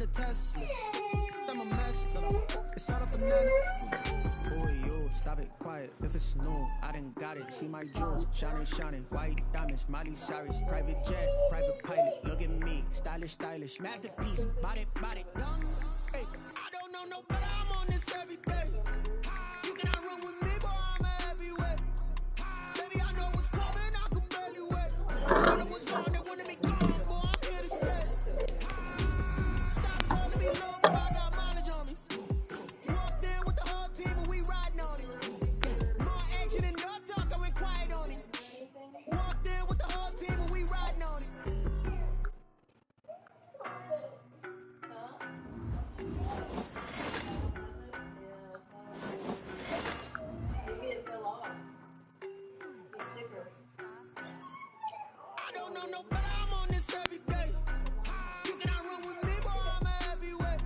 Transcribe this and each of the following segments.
the Teslas. I'm a mess, it's all a finesse. Who are you? Stop it, quiet. If it's new, I done got it. See my jewels, shining, white diamonds, Miley Cyrus, private jet, private pilot. Look at me, stylish, masterpiece, body, young. Hey, I don't know no better. I'm on this every day. You cannot run with me, boy. I'm a heavyweight. Baby, I know what's coming. I could barely wait. When it was on, they wanted me gone, boy. I'm here to stay. Stop calling me low, bro. I got mileage on me. Walked in with the whole team and we riding on it. More action and no talk, I went quiet on it. Walked in with the whole team and we riding on it. I don't know no better, I'm on this every day. You cannot run with me, boy, I'm a heavyweight.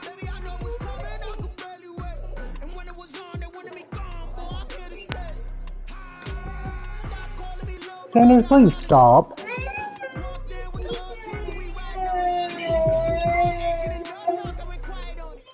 Baby, I know what's coming, I could barely wait. And when it was on, they wanted me gone, boy, I'm here to stay. Stop calling me low, Can you please stop? walked in with the whole team and we riding on it. More action and no talk, I went quiet on it.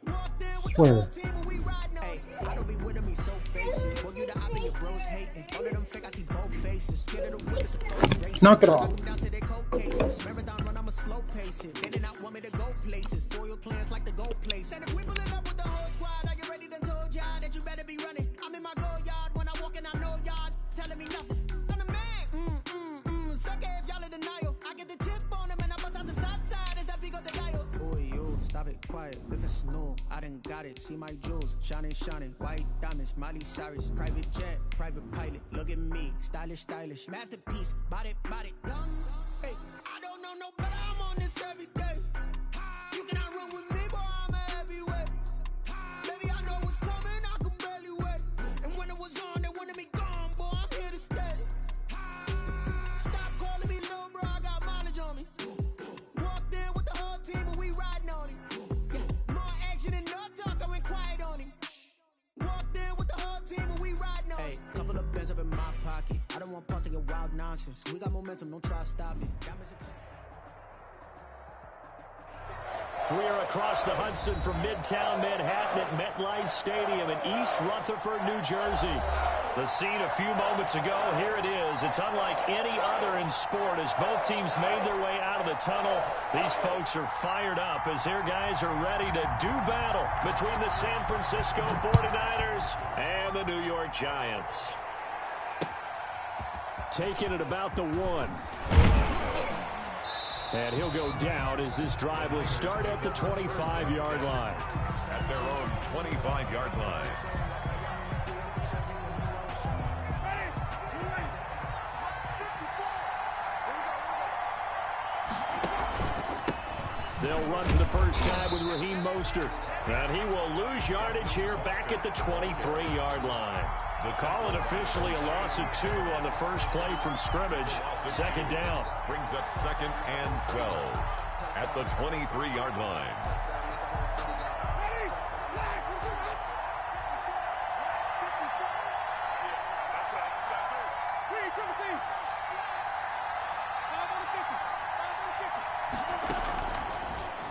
Walked in with the whole Swear. team and we riding on it. I don't be with me so basic. Boy, you the op and your bros hating. All of them fake, I see both faces. Scared of the whip, it's a ghost race. Knock it off. Knock 'em down to their cold cases. Marathon run, I'm a slow pace it. They did not want me to go places. Foil plans like the gold place. And if we pulling up with the whole squad, I get ready to told y'all that you better be running. I'm in my go yard when I walk in, I know y'all telling me nothing. I'm the man. Suck it if y'all in denial. I get the chip on them and I bust out the south side. Is that big of the dial? Who are you? Stop it, quiet. If it's new, I done got it. See my jewels, shining, white diamonds, Miley Cyrus, private jet, private pilot. Look at me, stylish, masterpiece, body, young. Hey, I don't know no better. I'm on this every day. You cannot run with me, boy. I'm a heavyweight. Baby, I know what's coming. I could barely wait. And when it was on, they wanted me gone, boy. I'm here to stay. Stop calling me low, bro. I got mileage on me. Walked in with the whole team and we riding on it. More action and no talk, I went quiet on it. Walked in with the whole team and we riding on it. Hey, couple of bands up in my pocket. I don't want pulse your wild nonsense. We got momentum, don't try to stop it. We are across the Hudson from Midtown Manhattan at MetLife Stadium in East Rutherford, New Jersey. The scene a few moments ago, here it is. It's unlike any other in sport as both teams made their way out of the tunnel. These folks are fired up as their guys are ready to do battle between the San Francisco 49ers and the New York Giants. Taking it about the 1. And he'll go down as this drive will start at the 25-yard line. At their own 25-yard line. They'll run for the first time with Raheem Mostert. And he will lose yardage here back at the 23-yard line. The call it officially a loss of 2 on the first play from scrimmage. Second down. Brings up 2nd and 12 at the 23-yard line.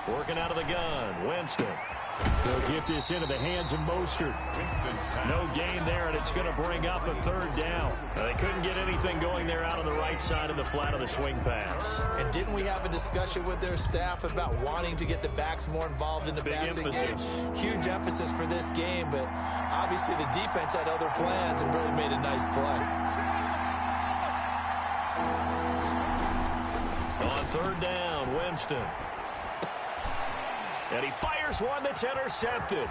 Working out of the gun, Winston. They'll get this into the hands of Mostert. No gain there, and it's going to bring up a 3rd down. They couldn't get anything going there out on the right side of the flat of the swing pass. And didn't we have a discussion with their staff about wanting to get the backs more involved in the passing game? Huge emphasis for this game, but obviously the defense had other plans and really made a nice play. On 3rd down, Winston. And he fires one that's intercepted.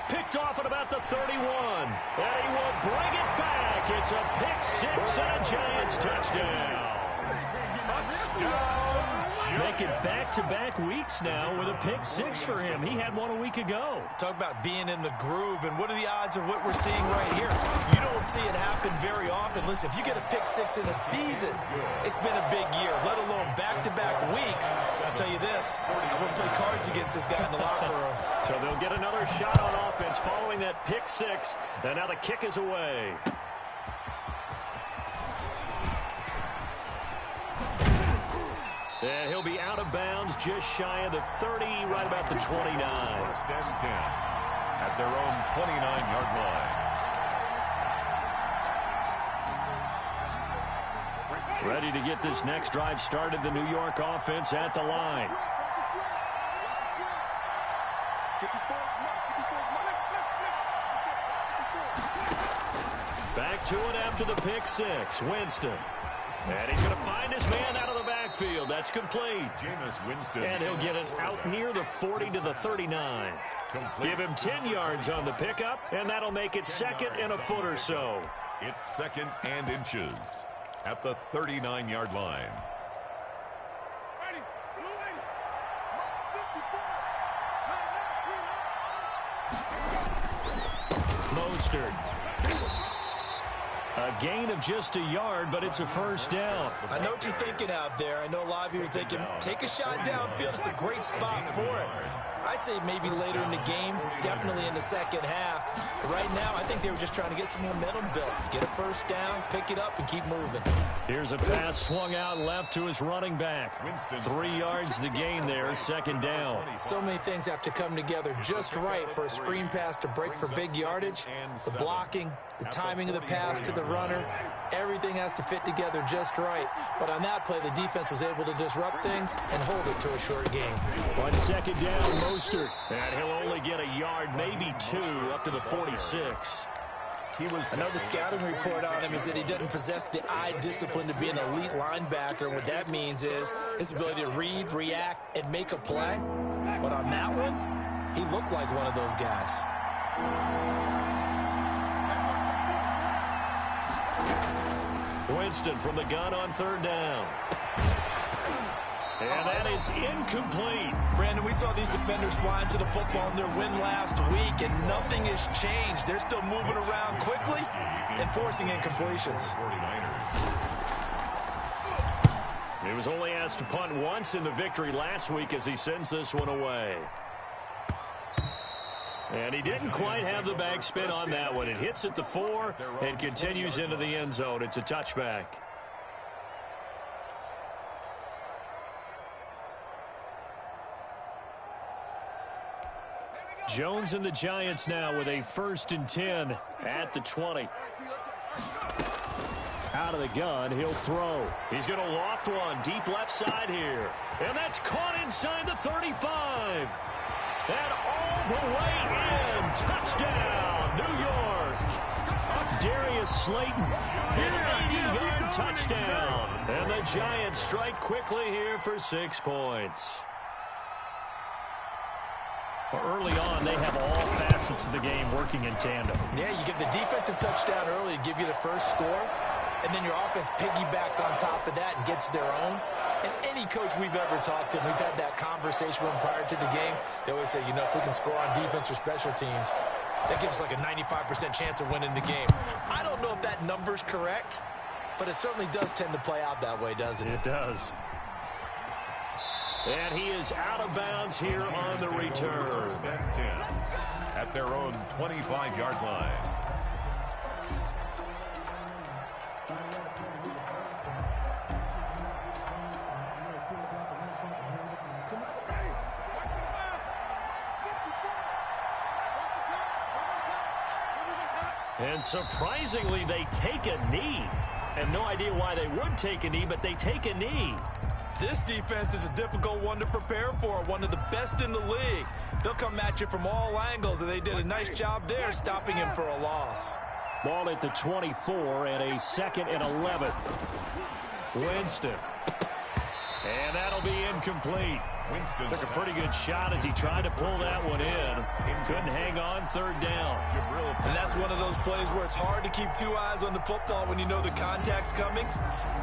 Picked off at about the 31. And he will bring it back. It's a pick-6 and a Giants touchdown. Making back-to-back weeks now with a pick-6 for him. He had one a week ago. Talk about being in the groove, and what are the odds of what we're seeing right here? You don't see it happen very often. Listen, if you get a pick-6 in a season, it's been a big year, let alone back-to-back weeks. I'll tell you this, I wouldn't play cards against this guy in the locker room. So they'll get another shot on offense following that pick-6, and now the kick is away. And he'll be out of bounds just shy of the 30, right about the 29. First and 10 at their own 29-yard line. Ready to get this next drive started. The New York offense at the line. Back to it after the pick six. Winston. And he's going to find his man out of the backfield. That's complete. Jameis Winston. And he'll get it out near the 40 to the 39. Complete. Give him 10 yards on the pickup, and that'll make it second and a foot or so. It's second and inches at the 39-yard line. Mostert. A gain of just a yard, but it's a first down. I know what you're thinking out there. I know a lot of you are thinking, take a shot downfield. It's a great spot for it. I'd say maybe later in the game, definitely in the second half. But right now, I think they were just trying to get some momentum built. Get a first down, pick it up, and keep moving. Here's a pass swung out left to his running back. 3 yards the gain there, second down. So many things have to come together just right for a screen pass to break for big yardage. The blocking, the timing of the pass to the runner, everything has to fit together just right. But on that play, the defense was able to disrupt things and hold it to a short game. 1 second down, Mostert. And he'll only get a yard, maybe 2, up to the 46. I know the scouting report on him is that he doesn't possess the eye discipline to be an elite linebacker. What that means is his ability to read, react, and make a play. But on that one, he looked like one of those guys. Winston from the gun on third down. And that is incomplete. Brandon, we saw these defenders flying to the football in their win last week, and nothing has changed. They're still moving around quickly and forcing incompletions. He was only asked to punt once in the victory last week as he sends this one away. And he didn't quite have the back spin on that one. It hits at the 4 and continues into the end zone. It's a touchback. Jones and the Giants now with a 1st and 10 at the 20. Out of the gun, he'll throw. He's going to loft one deep left side here. And that's caught inside the 35. And all the way in. Touchdown, New York. Darius Slayton, an 80-yard touchdown. And the Giants strike quickly here for 6 points. Early on, they have all facets of the game working in tandem. Yeah, you give the defensive touchdown early, give you the first score, and then your offense piggybacks on top of that and gets their own. And any coach we've ever talked to, we've had that conversation with them prior to the game. They always say, you know, if we can score on defense or special teams, that gives us like a 95% chance of winning the game. I don't know if that number's correct, but it certainly does tend to play out that way, doesn't it? It does. And he is out of bounds here on the return. At their own 25-yard line. And surprisingly, they take a knee. I have no idea why they would take a knee, but they take a knee. This defense is a difficult one to prepare for, one of the best in the league. They'll come at you from all angles, and they did a nice job there stopping him for a loss. Ball at the 24 and a 2nd and 11. Winston. And that'll be incomplete. Winston took a pretty good shot as he tried to pull that one in. Couldn't hang on, third down. And that's one of those plays where it's hard to keep 2 eyes on the football when you know the contact's coming,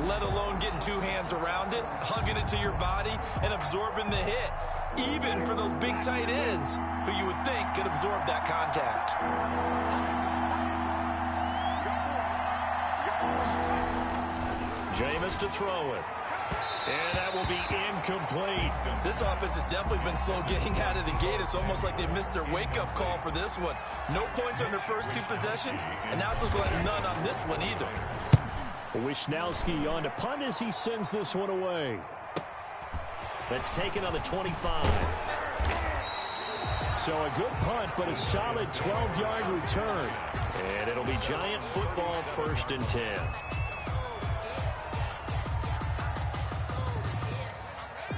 let alone getting 2 hands around it, hugging it to your body, and absorbing the hit. Even for those big tight ends who you would think could absorb that contact. Jameis to throw it. And that will be incomplete. This offense has definitely been slow getting out of the gate. It's almost like they missed their wake-up call for this one. No points on their first 2 possessions, and now it's looking like none on this one either. Wishnowski on to punt as he sends this one away. That's taken on the 25. So a good punt, but a solid 12-yard return. And it'll be Giant football, 1st and 10.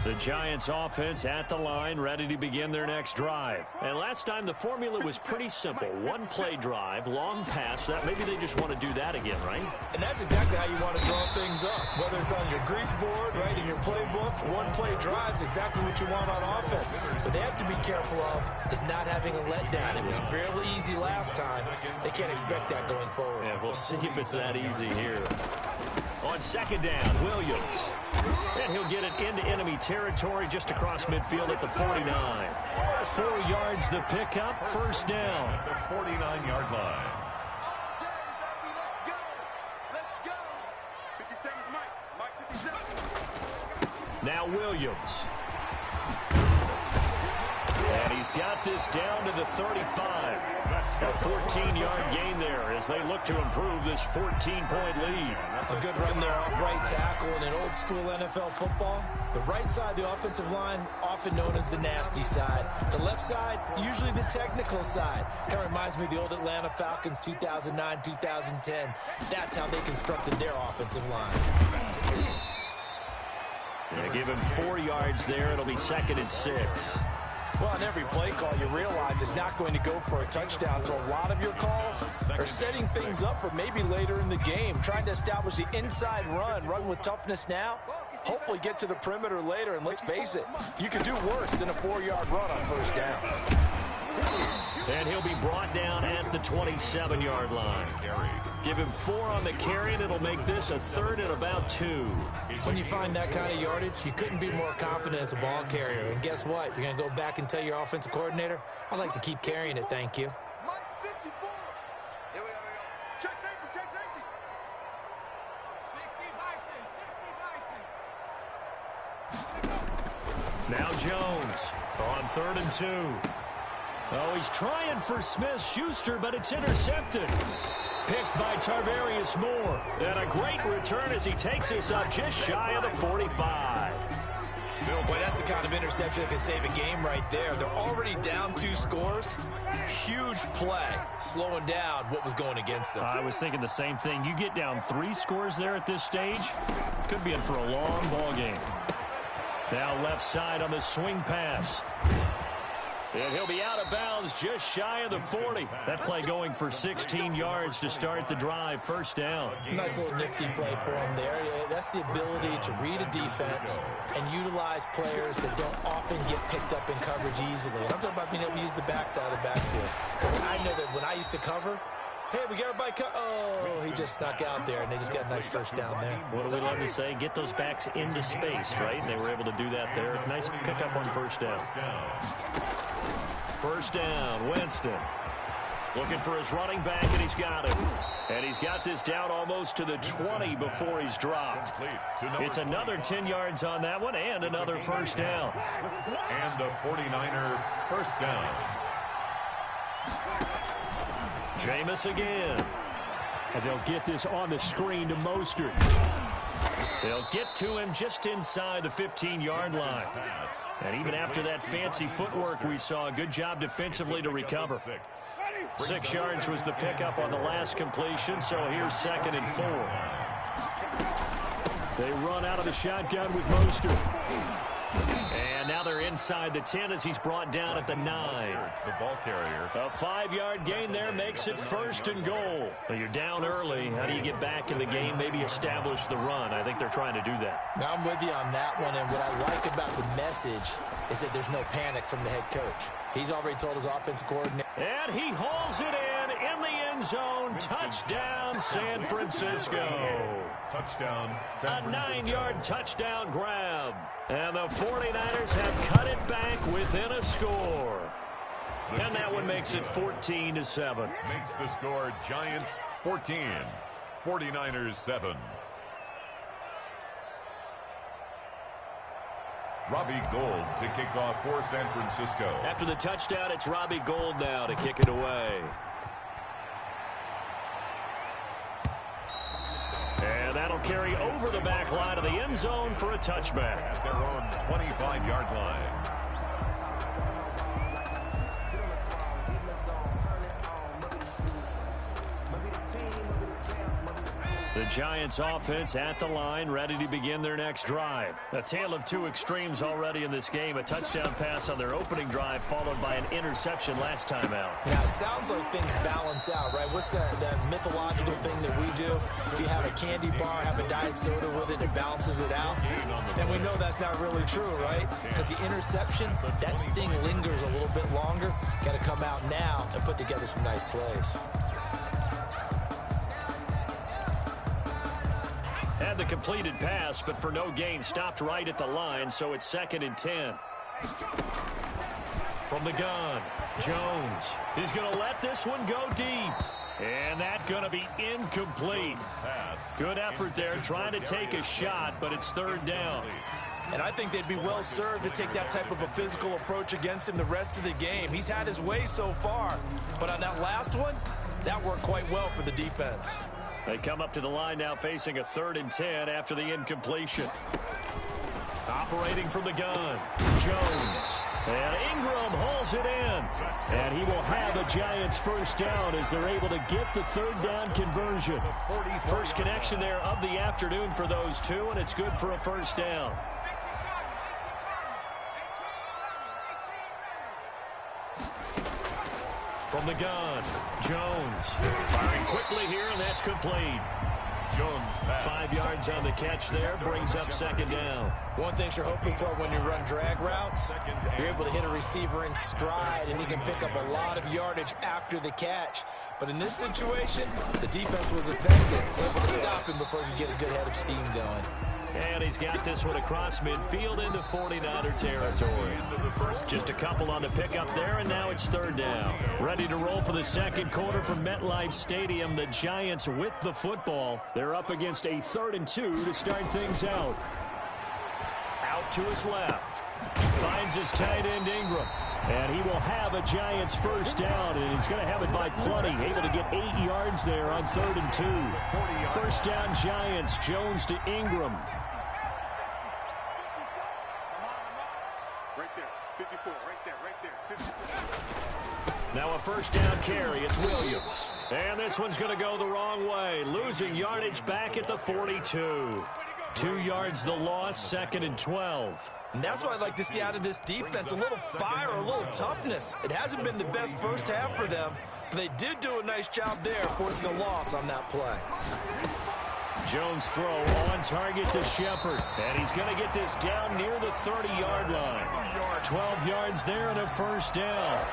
The Giants offense at the line, ready to begin their next drive. And last time the formula was pretty simple. One-play drive, long pass. That maybe they just want to do that again, right? And that's exactly how you want to draw things up. Whether it's on your grease board, right, in your playbook, one-play drive is exactly what you want on offense. What they have to be careful of is not having a letdown. It was fairly easy last time. They can't expect that going forward. Yeah, we'll see if it's that easy here. On 2nd down, Williams. And he'll get it into enemy territory just across midfield at the 49. 4 yards the pickup, 1st down. At the 49-yard line. Now Williams. And he's got this down to the 35. A 14-yard gain there as they look to improve this 14-point lead. A good run there off right tackle in an old-school NFL football. The right side, the offensive line, often known as the nasty side. The left side, usually the technical side. Kind of reminds me of the old Atlanta Falcons 2009-2010. That's how they constructed their offensive line. They give him 4 yards there. It'll be 2nd and 6. Well, on every play call, you realize it's not going to go for a touchdown. So a lot of your calls are setting things up for maybe later in the game, trying to establish the inside run with toughness now, hopefully get to the perimeter later. And let's face it, you could do worse than a 4-yard run on 1st down. And he'll be brought down at the 27-yard line. Give him 4 on the carry, and it'll make this a 3rd and about 2. When you find that kind of yardage, you couldn't be more confident as a ball carrier. And guess what? You're going to go back and tell your offensive coordinator, I'd like to keep carrying it, thank you. Now Jones on 3rd and 2. Oh, he's trying for Smith-Schuster, but it's intercepted. Picked by Tarvarius Moore. And a great return as he takes this up just shy of the 45. Boy, that's the kind of interception that can save a game right there. They're already down 2 scores. Huge play, slowing down what was going against them. I was thinking the same thing. You get down 3 scores there at this stage, could be in for a long ball game. Now left side on the swing pass. And he'll be out of bounds just shy of the 40. That play going for 16 yards to start the drive. 1st down. Nice little nifty play for him there. Yeah, that's the ability to read a defense and utilize players that don't often get picked up in coverage easily. And I'm talking about being able to use the backside of the backfield. Because I know that when I used to cover, hey, we got everybody oh, he just snuck out there, and they just got a nice 1st down there. What do we love to say? Get those backs into space, right? And they were able to do that there. Nice pickup on 1st down. 1st down, Winston. Looking for his running back, and he's got it. And he's got this down almost to the 20 before he's dropped. It's another 10 yards on that one, and another 1st down. And a 49er 1st down. Jameis again. And they'll get this on the screen to Mostert. They'll get to him just inside the 15-yard line. And even after that fancy footwork we saw, a good job defensively to recover. 6 yards was the pickup on the last completion, so here's 2nd and 4. They run out of the shotgun with Mostert. And now they're inside the 10 as he's brought down at the 9. The ball carrier. A 5-yard gain there makes it 1st and goal. Well, you're down early. How do you get back in the game, maybe establish the run? I think they're trying to do that. Now I'm with you on that one, and what I like about the message is that there's no panic from the head coach. He's already told his offensive coordinator. And he hauls it in the end zone. Touchdown, San Francisco. Touchdown, San Francisco. A 9-yard touchdown grab. And the 49ers have cut it back within a score. And that one makes it 14-7. Makes the score Giants 14, 49ers 7. Robbie Gould to kick off for San Francisco. After the touchdown, it's Robbie Gould now to kick it away. And that'll carry over the back line of the end zone for a touchback. At their own 25-yard line. The Giants offense at the line, ready to begin their next drive. A tale of two extremes already in this game. A touchdown pass on their opening drive, followed by an interception last time out. Yeah, it sounds like things balance out, right? What's that mythological thing that we do? If you have a candy bar, have a diet soda with it, it balances it out. And we know that's not really true, right? Because the interception, that sting lingers a little bit longer. Got to come out now and put together some nice plays. Had the completed pass, but for no gain, stopped right at the line, so it's 2nd and 10. From the gun, Jones. He's going to let this one go deep. And that's going to be incomplete. Good effort there, trying to take a shot, but it's 3rd down. And I think they'd be well served to take that type of a physical approach against him the rest of the game. He's had his way so far, but on that last one, that worked quite well for the defense. They come up to the line now facing a 3rd and 10 after the incompletion. Operating from the gun, Jones. And Ingram hauls it in. And he will have a Giants first down as they're able to get the 3rd down conversion. First connection there of the afternoon for those two, and it's good for a first down. From the gun, Jones. Firing quickly here, and that's complete. Jones pass. 5 yards on the catch there, brings up 2nd down. One thing you're hoping for when you run drag routes, you're able to hit a receiver in stride, and he can pick up a lot of yardage after the catch. But in this situation, the defense was effective, able to stop him before he could get a good head of steam going. And he's got this one across midfield into 49er territory. Just a couple on the pickup there, and now it's 3rd down. Ready to roll for the second quarter from MetLife Stadium. The Giants with the football. They're up against a 3rd and 2 to start things out. Out to his left. Finds his tight end Ingram. And he will have a Giants first down, and he's going to have it by plenty. Able to get 8 yards there on 3rd and 2. First down Giants, Jones to Ingram. Right there, 54, right there, 54. Now a first down carry, it's Williams. And this one's going to go the wrong way. Losing yardage back at the 42. 2 yards the loss, 2nd and 12. And that's what I'd like to see out of this defense, a little fire, a little toughness. It hasn't been the best first half for them, but they did do a nice job there, forcing a loss on that play. Jones throw on target to Shepard, and he's going to get this down near the 30-yard line. 12 yards there and a first down.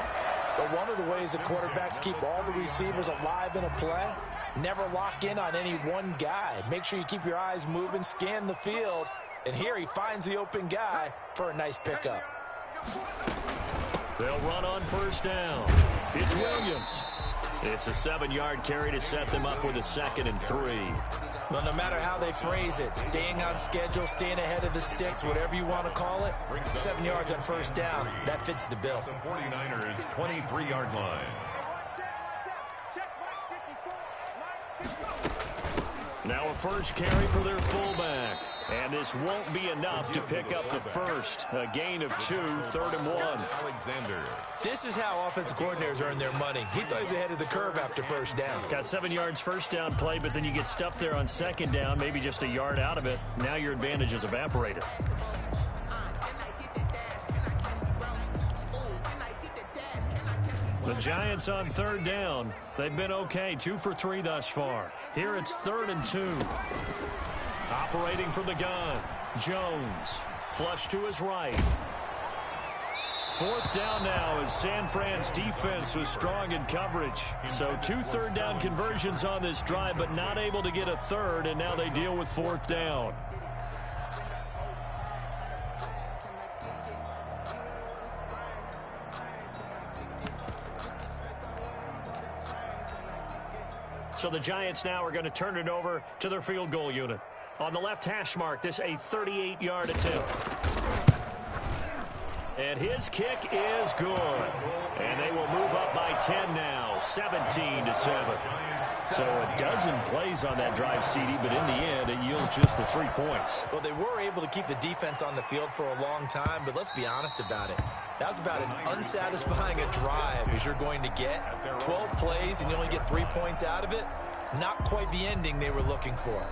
But one of the ways that quarterbacks keep all the receivers alive in a play, never lock in on any one guy. Make sure you keep your eyes moving, scan the field, and here he finds the open guy for a nice pickup. They'll run on first down. It's Williams. It's a 7-yard carry to set them up with a 2nd and 3. Well, no matter how they phrase it, staying on schedule, staying ahead of the sticks, whatever you want to call it, 7 yards on first down, that fits the bill. The 49ers 23-yard line. Now a first carry for their fullback. And this won't be enough to pick up the first. A gain of 2, 3rd and 1. Alexander. This is how offensive coordinators earn their money. He thought he was ahead of the curve after first down. Got 7 yards first down play, but then you get stuffed there on 2nd down, maybe just a yard out of it. Now your advantage is evaporated. The Giants on 3rd down. They've been okay, 2 for 3 thus far. Here it's 3rd and 2. Operating from the gun, Jones. Flush to his right. 4th down now as San Fran's defense was strong in coverage. So 2 third down conversions on this drive, but not able to get a third, and now they deal with 4th down. So the Giants now are going to turn it over to their field goal unit. On the left hash mark, this a 38-yard attempt. And his kick is good. And they will move up by 10 now, 17-7. So a dozen plays on that drive, CD, but in the end, it yields just the 3 points. Well, they were able to keep the defense on the field for a long time, but let's be honest about it. That was about as unsatisfying a drive as you're going to get. 12 plays and you only get 3 points out of it. Not quite the ending they were looking for.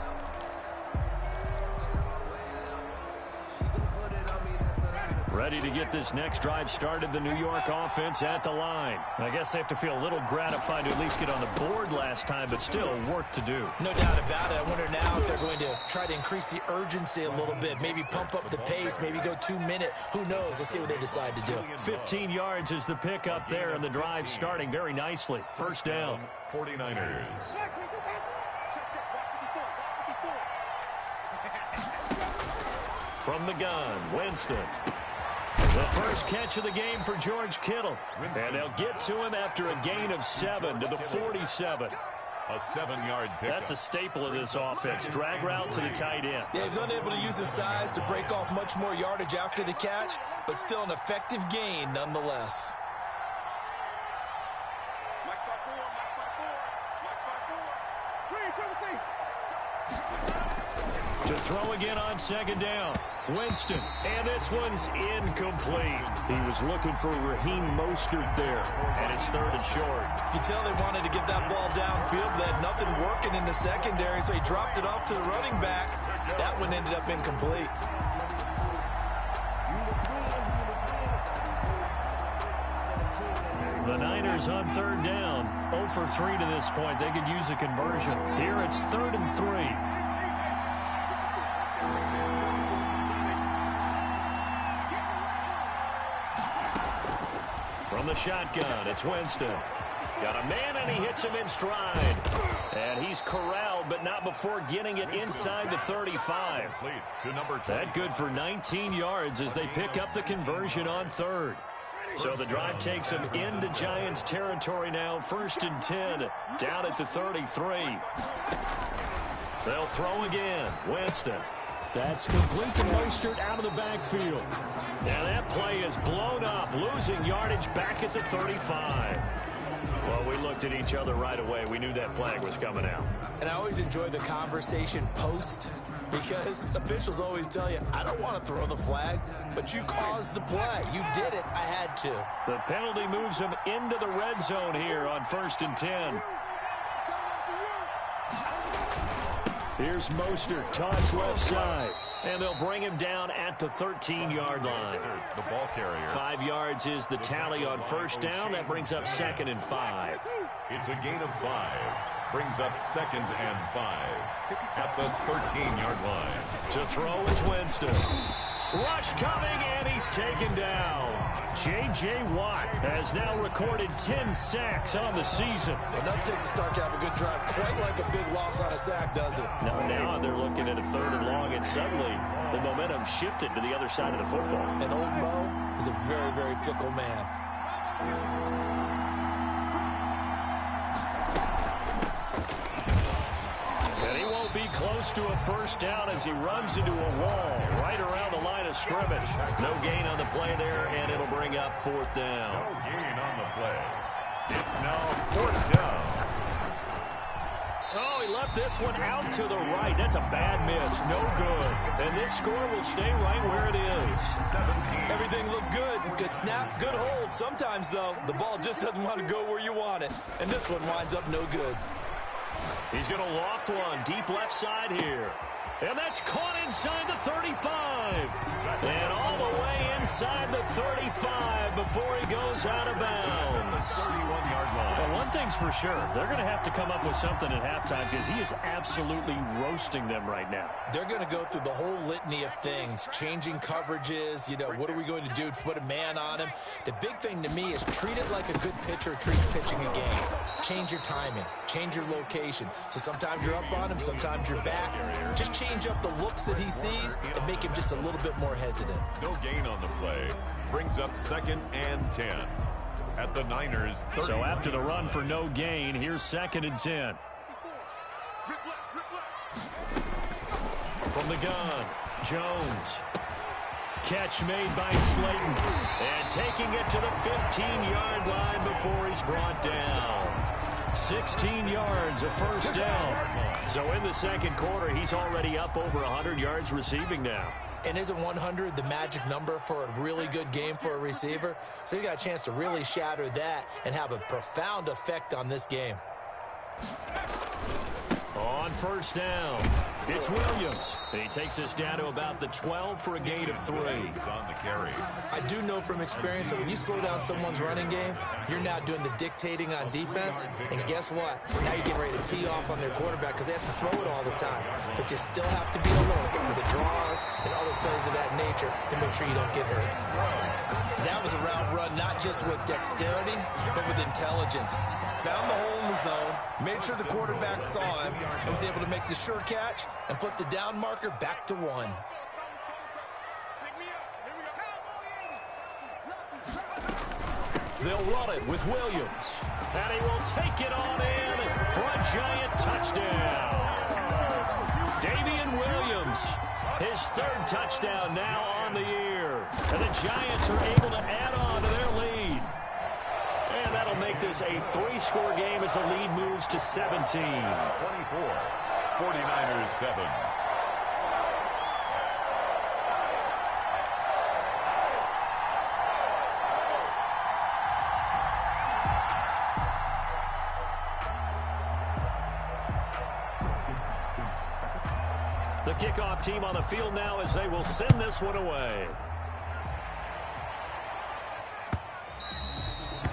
Ready to get this next drive started, the New York offense at the line. I guess they have to feel a little gratified to at least get on the board last time, but still work to do. No doubt about it. I wonder now if they're going to try to increase the urgency a little bit, maybe pump up the pace, maybe go 2-minute. Who knows? Let's see what they decide to do. 15 yards is the pickup there, and the drive starting very nicely. First down. 49ers. From the gun, Winston. The first catch of the game for George Kittle. And they'll get to him after a gain of 7 to the 47. A 7-yard pickup. That's a staple of this offense. Drag route to the tight end. Yeah, he was unable to use his size to break off much more yardage after the catch, but still an effective gain nonetheless. To throw again on second down. Winston, and this one's incomplete. He was looking for Raheem Mostert there, and it's third and short. You tell they wanted to get that ball downfield. They had nothing working in the secondary, so he dropped it off to the running back. That one ended up incomplete. The Niners on third down. 0 for 3 to this point. They could use a conversion. Here it's 3rd and 3. From the shotgun, it's Winston. Got a man, and he hits him in stride. And he's corralled, but not before getting it inside the 35. That good for 19 yards as they pick up the conversion on third. So the drive takes them into Giants territory now. 1st and 10, down at the 33. They'll throw again. Winston. That's complete to Mostert out of the backfield. Now that play is blown up, losing yardage back at the 35. Well, we looked at each other right away. We knew that flag was coming out. And I always enjoy the conversation post, because officials always tell you, I don't want to throw the flag, but you caused the play. You did it. I had to. The penalty moves him into the red zone here on 1st and 10. Here's Mostert, toss left side. And they'll bring him down at the 13-yard line. The ball carrier. 5 yards is the tally on first down. That brings up 2nd and 5. It's a gain of 5. Brings up 2nd and 5 at the 13-yard line. To throw is Winston. Rush coming, and he's taken down. J.J. Watt has now recorded 10 sacks on the season. Enough takes a start to have a good drive. Quite like a big loss on a sack, does it? Now they're looking at a 3rd and long, and suddenly the momentum shifted to the other side of the football. And old Mo is a very, very fickle man. And he won't be close to a first down as he runs into a wall right around the line of scrimmage. No gain on the play there, and it'll bring up 4th down. No gain on the play. It's now 4th down. Oh, he left this one out to the right. That's a bad miss. No good. And this score will stay right where it is. 17. Everything looked good. Good snap, good hold. Sometimes, though, the ball just doesn't want to go where you want it. And this one winds up no good. He's going to loft one deep left side here. And that's caught inside the 35. And all the way inside the 35 before he goes out of bounds. 31-yard line. Well, one thing's for sure. They're going to have to come up with something at halftime because he is absolutely roasting them right now. They're going to go through the whole litany of things, changing coverages. You know, what are we going to do to put a man on him? The big thing to me is treat it like a good pitcher treats pitching a game. Change your timing. Change your location. So sometimes you're up on him, sometimes you're back. Just change up the looks that he sees and make him just a little bit more hesitant. No gain on the play. Brings up 2nd and 10 at the Niners 30. So after the run for no gain, here's 2nd and 10. From the gun, Jones. catch made by Slayton. And taking it to the 15-yard line before he's brought down. 16 yards, a first down. So in the second quarter, he's already up over 100 yards receiving now. And isn't 100 the magic number for a really good game for a receiver? So he got a chance to really shatter that and have a profound effect on this game. On first down, it's Williams. He takes us down to about the 12 for a gain of 3. On the carry. I do know from experience that when you slow down someone's running game, you're now doing the dictating on defense. And guess what? Now you're getting ready to tee off on their quarterback because they have to throw it all the time. But you still have to be alert for the draws and other plays of that nature and make sure you don't get hurt. That was a route run not just with dexterity, but with intelligence. Found the hole in the zone, made sure the quarterback saw him, and was able to make the sure catch and flip the down marker back to 1. They'll run it with Williams. And he will take it on in for a giant touchdown. Damian Williams, his 3rd touchdown now on the year. And the Giants are able to add on to their lead. And that'll make this a 3-score game as the lead moves to 17. 24, 49ers 7. The kickoff team on the field now as they will send this one away.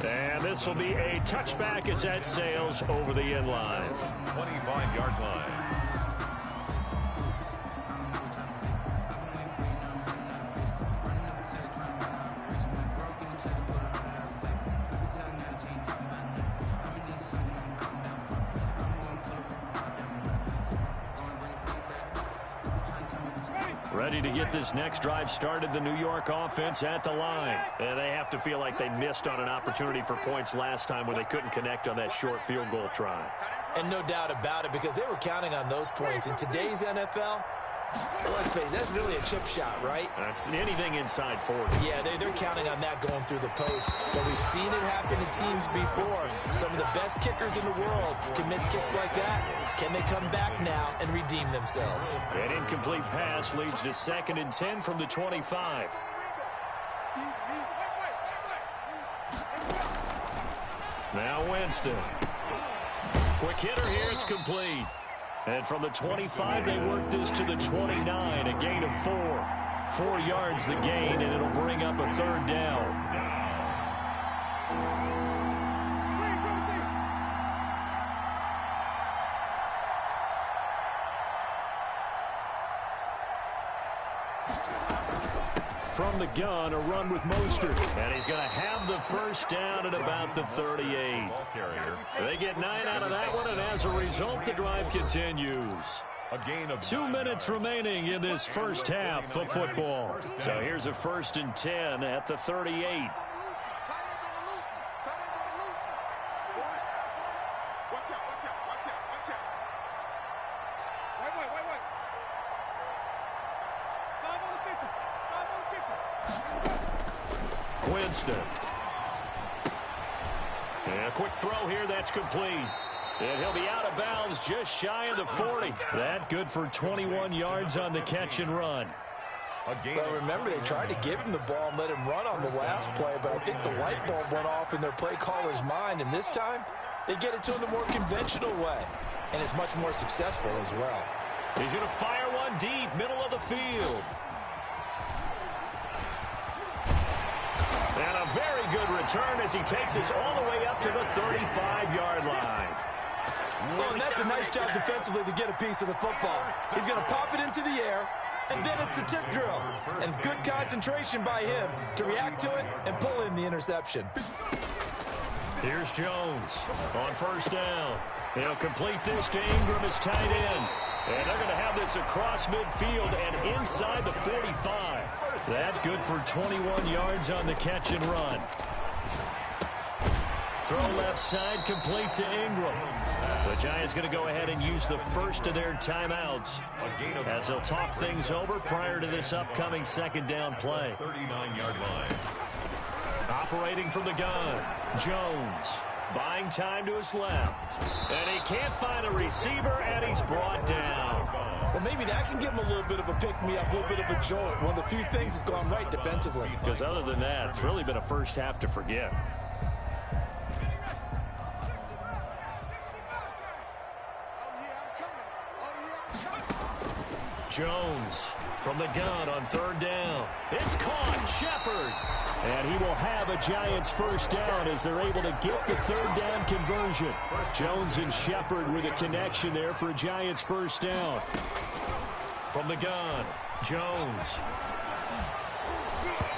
And this will be a touchback as that sails over the end line. 25-yard line. Ready to get this next drive started, the New York offense at the line. And they have to feel like they missed on an opportunity for points last time when they couldn't connect on that short field goal try. And no doubt about it, because they were counting on those points. In today's NFL, let's face it, that's really a chip shot, right? That's anything inside 40. Yeah, they're counting on that going through the post. But we've seen it happen to teams before. Some of the best kickers in the world can miss kicks like that. Can they come back now and redeem themselves? An incomplete pass leads to 2nd and 10 from the 25. Now Winston. Quick hitter here, it's complete. And from the 25, they work this to the 29, a gain of 4. 4 yards the gain, and it'll bring up a 3rd down. From the gun, a run with Mostert. And he's going to have the first down at about the 38. They get 9 out of that one, and as a result, the drive continues. A gain of 2 minutes remaining in this first half of football. So here's a 1st and 10 at the 38. Winston. And a quick throw here, that's complete. And he'll be out of bounds just shy of the 40. That good for 21 yards on the catch and run. Well, remember, they tried to give him the ball and let him run on the last play, but I think the light bulb went off in their play caller's mind, and this time they get it to him the more conventional way, and it's much more successful as well. He's going to fire one deep, middle of the field. And a very good return as he takes us all the way up to the 35-yard line. Oh, and that's a nice job defensively to get a piece of the football. He's going to pop it into the air, and then it's the tip drill. And good concentration by him to react to it and pull in the interception. Here's Jones on first down. They'll complete this to Ingram as tight end. And they're going to have this across midfield and inside the 45. That good for 21 yards on the catch and run. Throw left side, complete to Ingram. The Giants going to go ahead and use the first of their timeouts as they'll talk things over prior to this upcoming second down play. 39-yard line. Operating from the gun, Jones. Buying time to his left. And he can't find a receiver, and he's brought down. Well, maybe that can give him a little bit of a pick-me-up, a little bit of a jolt. One of the few things that's gone right defensively. Because other than that, it's really been a first half to forget. Jones from the gun on third down. It's caught. Shepard. And he will have a Giants first down as they're able to get the third down conversion. Jones and Shepard with a connection there for a Giants first down. From the gun, Jones.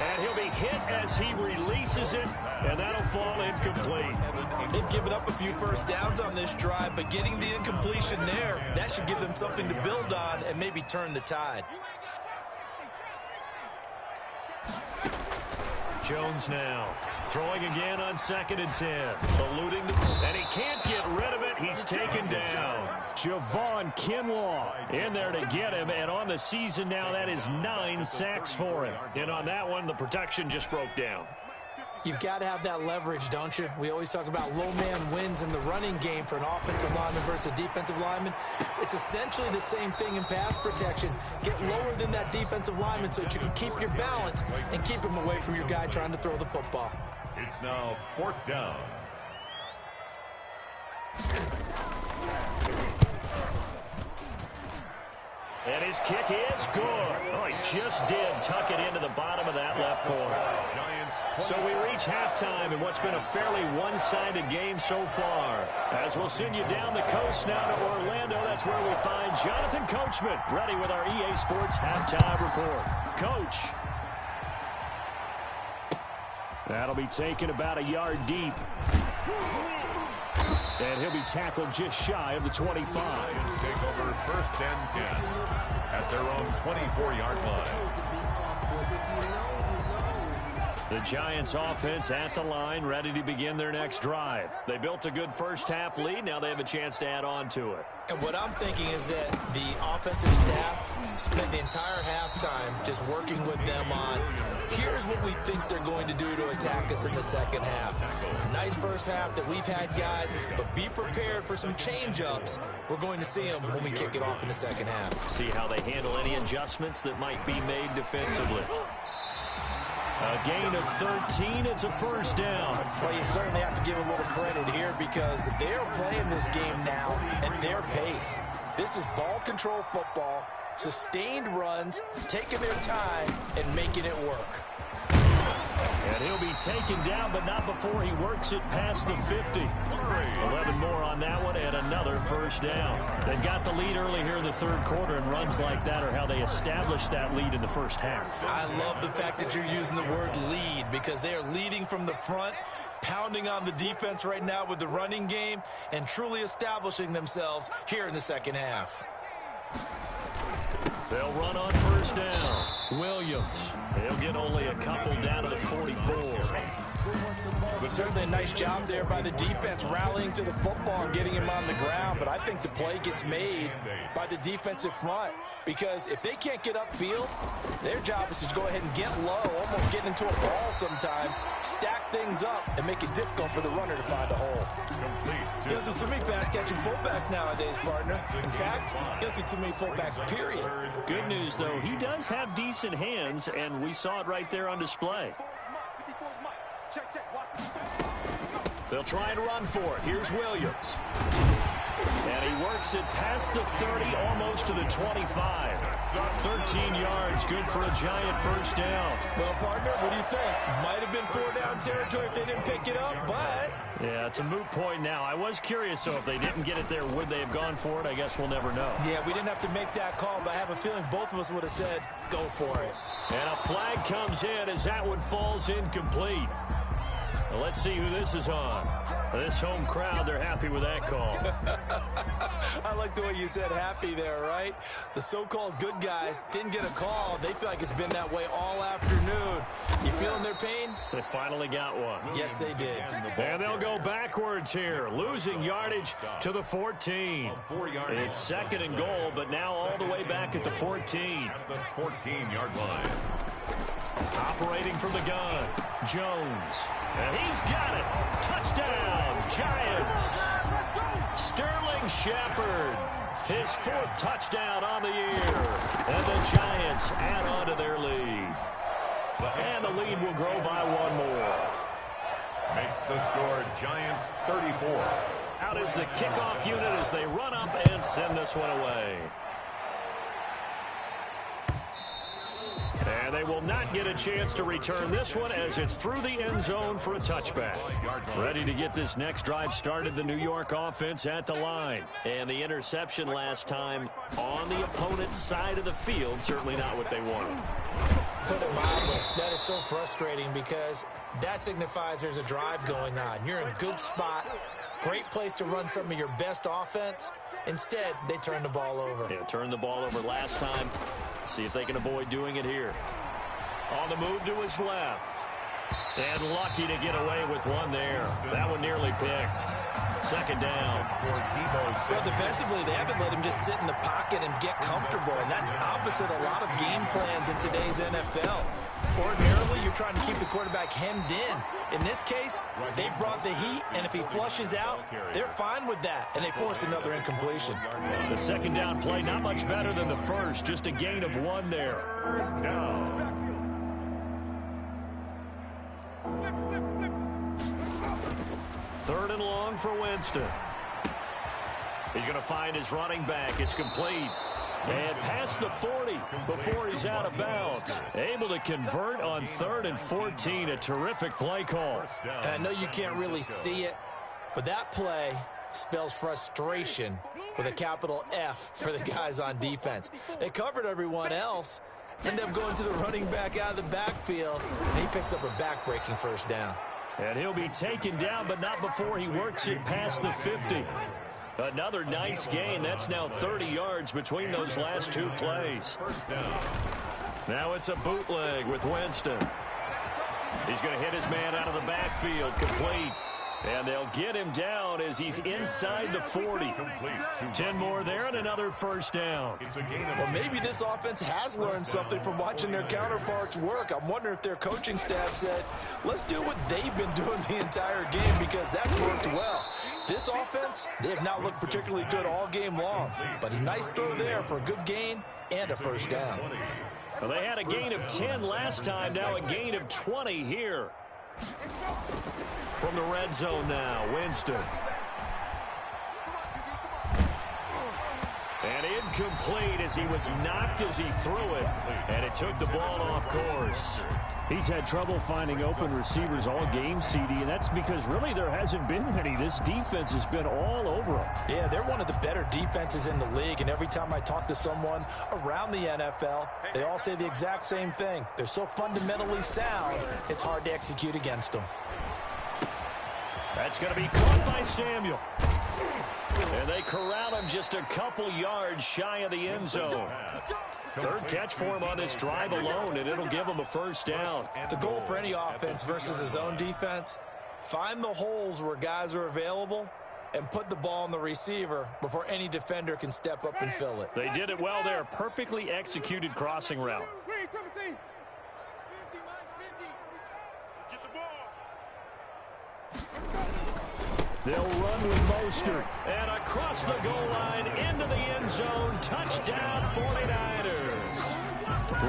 And he'll be hit as he releases it, and that'll fall incomplete. They've given up a few first downs on this drive, but getting the incompletion there, that should give them something to build on and maybe turn the tide. Jones now throwing again on 2nd and 10. Eluding and he can't get rid of it. He's taken down. Javon Kinlaw in there to get him, and on the season now, that is 9 sacks for him. And on that one, the protection just broke down. You've got to have that leverage, don't you? We always talk about low man wins in the running game for an offensive lineman versus a defensive lineman. It's essentially the same thing in pass protection. Get lower than that defensive lineman so that you can keep your balance and keep him away from your guy trying to throw the football. It's now 4th down. And his kick is good. Oh, he just did tuck it into the bottom of that left corner. So we reach halftime in what's been a fairly one-sided game so far. As we'll send you down the coast now to Orlando, that's where we find Jonathan Coachman, ready with our EA Sports halftime report. Coach. That'll be taken about a yard deep. And he'll be tackled just shy of the 25. Lions take over 1st and 10 at their own 24-yard line. The Giants offense at the line, ready to begin their next drive. They built a good first half lead. Now they have a chance to add on to it. And what I'm thinking is that the offensive staff spent the entire halftime just working with them on, here's what we think they're going to do to attack us in the second half. Nice first half that we've had, guys, but be prepared for some change-ups. We're going to see them when we kick it off in the second half. See how they handle any adjustments that might be made defensively. A gain of 13, it's a first down. Well, you certainly have to give a little credit here because they're playing this game now at their pace. This is ball control football, sustained runs, taking their time, and making it work. And he'll be taken down, but not before he works it past the 50. 11 more on that one, and another first down. They've got the lead early here in the third quarter, and runs like that are how they established that lead in the first half. I love the fact that you're using the word lead because they are leading from the front, pounding on the defense right now with the running game, and truly establishing themselves here in the second half. They'll run on first down. Williams. He'll get only a couple down to the 44. But certainly a nice job there by the defense rallying to the football and getting him on the ground. But I think the play gets made by the defensive front because if they can't get upfield, their job is to go ahead and get low, almost getting into a ball sometimes, stack things up, and make it difficult for the runner to find a hole. You don't see too many pass-catching fullbacks nowadays, partner. In fact, you don't see too many fullbacks, period. Good news, though, he does have decent hands, and we saw it right there on display. They'll try and run for it. Here's Williams. And he works it past the 30, almost to the 25. 13 yards, good for a Giant first down. Well, partner, what do you think? Might have been 4-down territory if they didn't pick it up, but... Yeah, it's a moot point now. I was curious, so if they didn't get it there, would they have gone for it? I guess we'll never know. Yeah, we didn't have to make that call, but I have a feeling both of us would have said, go for it. And a flag comes in as that one falls incomplete. Well, let's see who this is on. This home crowd, they're happy with that call. I like the way you said happy there, right? The so-called good guys didn't get a call. They feel like it's been that way all afternoon. You feeling their pain? They finally got one. Yes, they did. And they'll go backwards here, losing yardage to the 14. It's second and goal, but now all the way back at the 14. At the 14-yard line. Operating from the gun, Jones. And he's got it. Touchdown, Giants. Sterling Shepard, his 4th touchdown on the year. And the Giants add on to their lead. And the lead will grow by 1 more. Makes the score Giants 34. Out is the kickoff unit as they run up and send this one away. And they will not get a chance to return this one as it's through the end zone for a touchback. Ready to get this next drive started, the New York offense at the line. And the interception last time on the opponent's side of the field, certainly not what they wanted. Put it mildly, that is so frustrating because that signifies there's a drive going on. You're in a good spot, great place to run some of your best offense. Instead, they turn the ball over. Yeah, turned the ball over last time. See if they can avoid doing it here. On the move to his left. And lucky to get away with one there. That one nearly picked. Second down. Well, defensively, they haven't let him just sit in the pocket and get comfortable, and that's opposite a lot of game plans in today's NFL. Ordinarily, you're trying to keep the quarterback hemmed in. In this case, they brought the heat, and if he flushes out, they're fine with that, and they force another incompletion. The second down play, not much better than the first, just a gain of 1 there. Down. Third and long for Winston. He's going to find his running back. It's complete. And past the 40 before he's out of bounds. Able to convert on 3rd and 14. A terrific play call. And I know you can't really see it, but that play spells frustration with a capital F for the guys on defense. They covered everyone else, end up going to the running back out of the backfield, and he picks up a back-breaking first down. And he'll be taken down, but not before he works it past the 50. Another nice gain. That's now 30 yards between those last 2 plays. Now it's a bootleg with Winston. He's going to hit his man out of the backfield. Complete. And they'll get him down as he's inside the 40. 10 more there and another first down. Well, maybe this offense has learned something from watching their counterparts work. I'm wondering if their coaching staff said, let's do what they've been doing the entire game because that's worked well. This offense, they have not looked particularly good all game long, but a nice throw there for a good gain and a first down. Well, they had a gain of 10 last time, now a gain of 20 here. From the red zone now, Winston. And incomplete as he was knocked as he threw it, and it took the ball off course. He's had trouble finding open receivers all game, CD, and that's because really there hasn't been many. This defense has been all over them. Yeah, they're one of the better defenses in the league, and every time I talk to someone around the NFL, they all say the exact same thing. They're so fundamentally sound, it's hard to execute against them. That's going to be caught by Samuel. And they corral him just a couple yards shy of the end zone. Third catch for him on this drive alone, and it'll give him a first down. The goal for any offense versus his own defense, find the holes where guys are available and put the ball on the receiver before any defender can step up and fill it. They did it well there. Perfectly executed crossing route. They'll run with Mostert. And across the goal line into the end zone. Touchdown 49ers.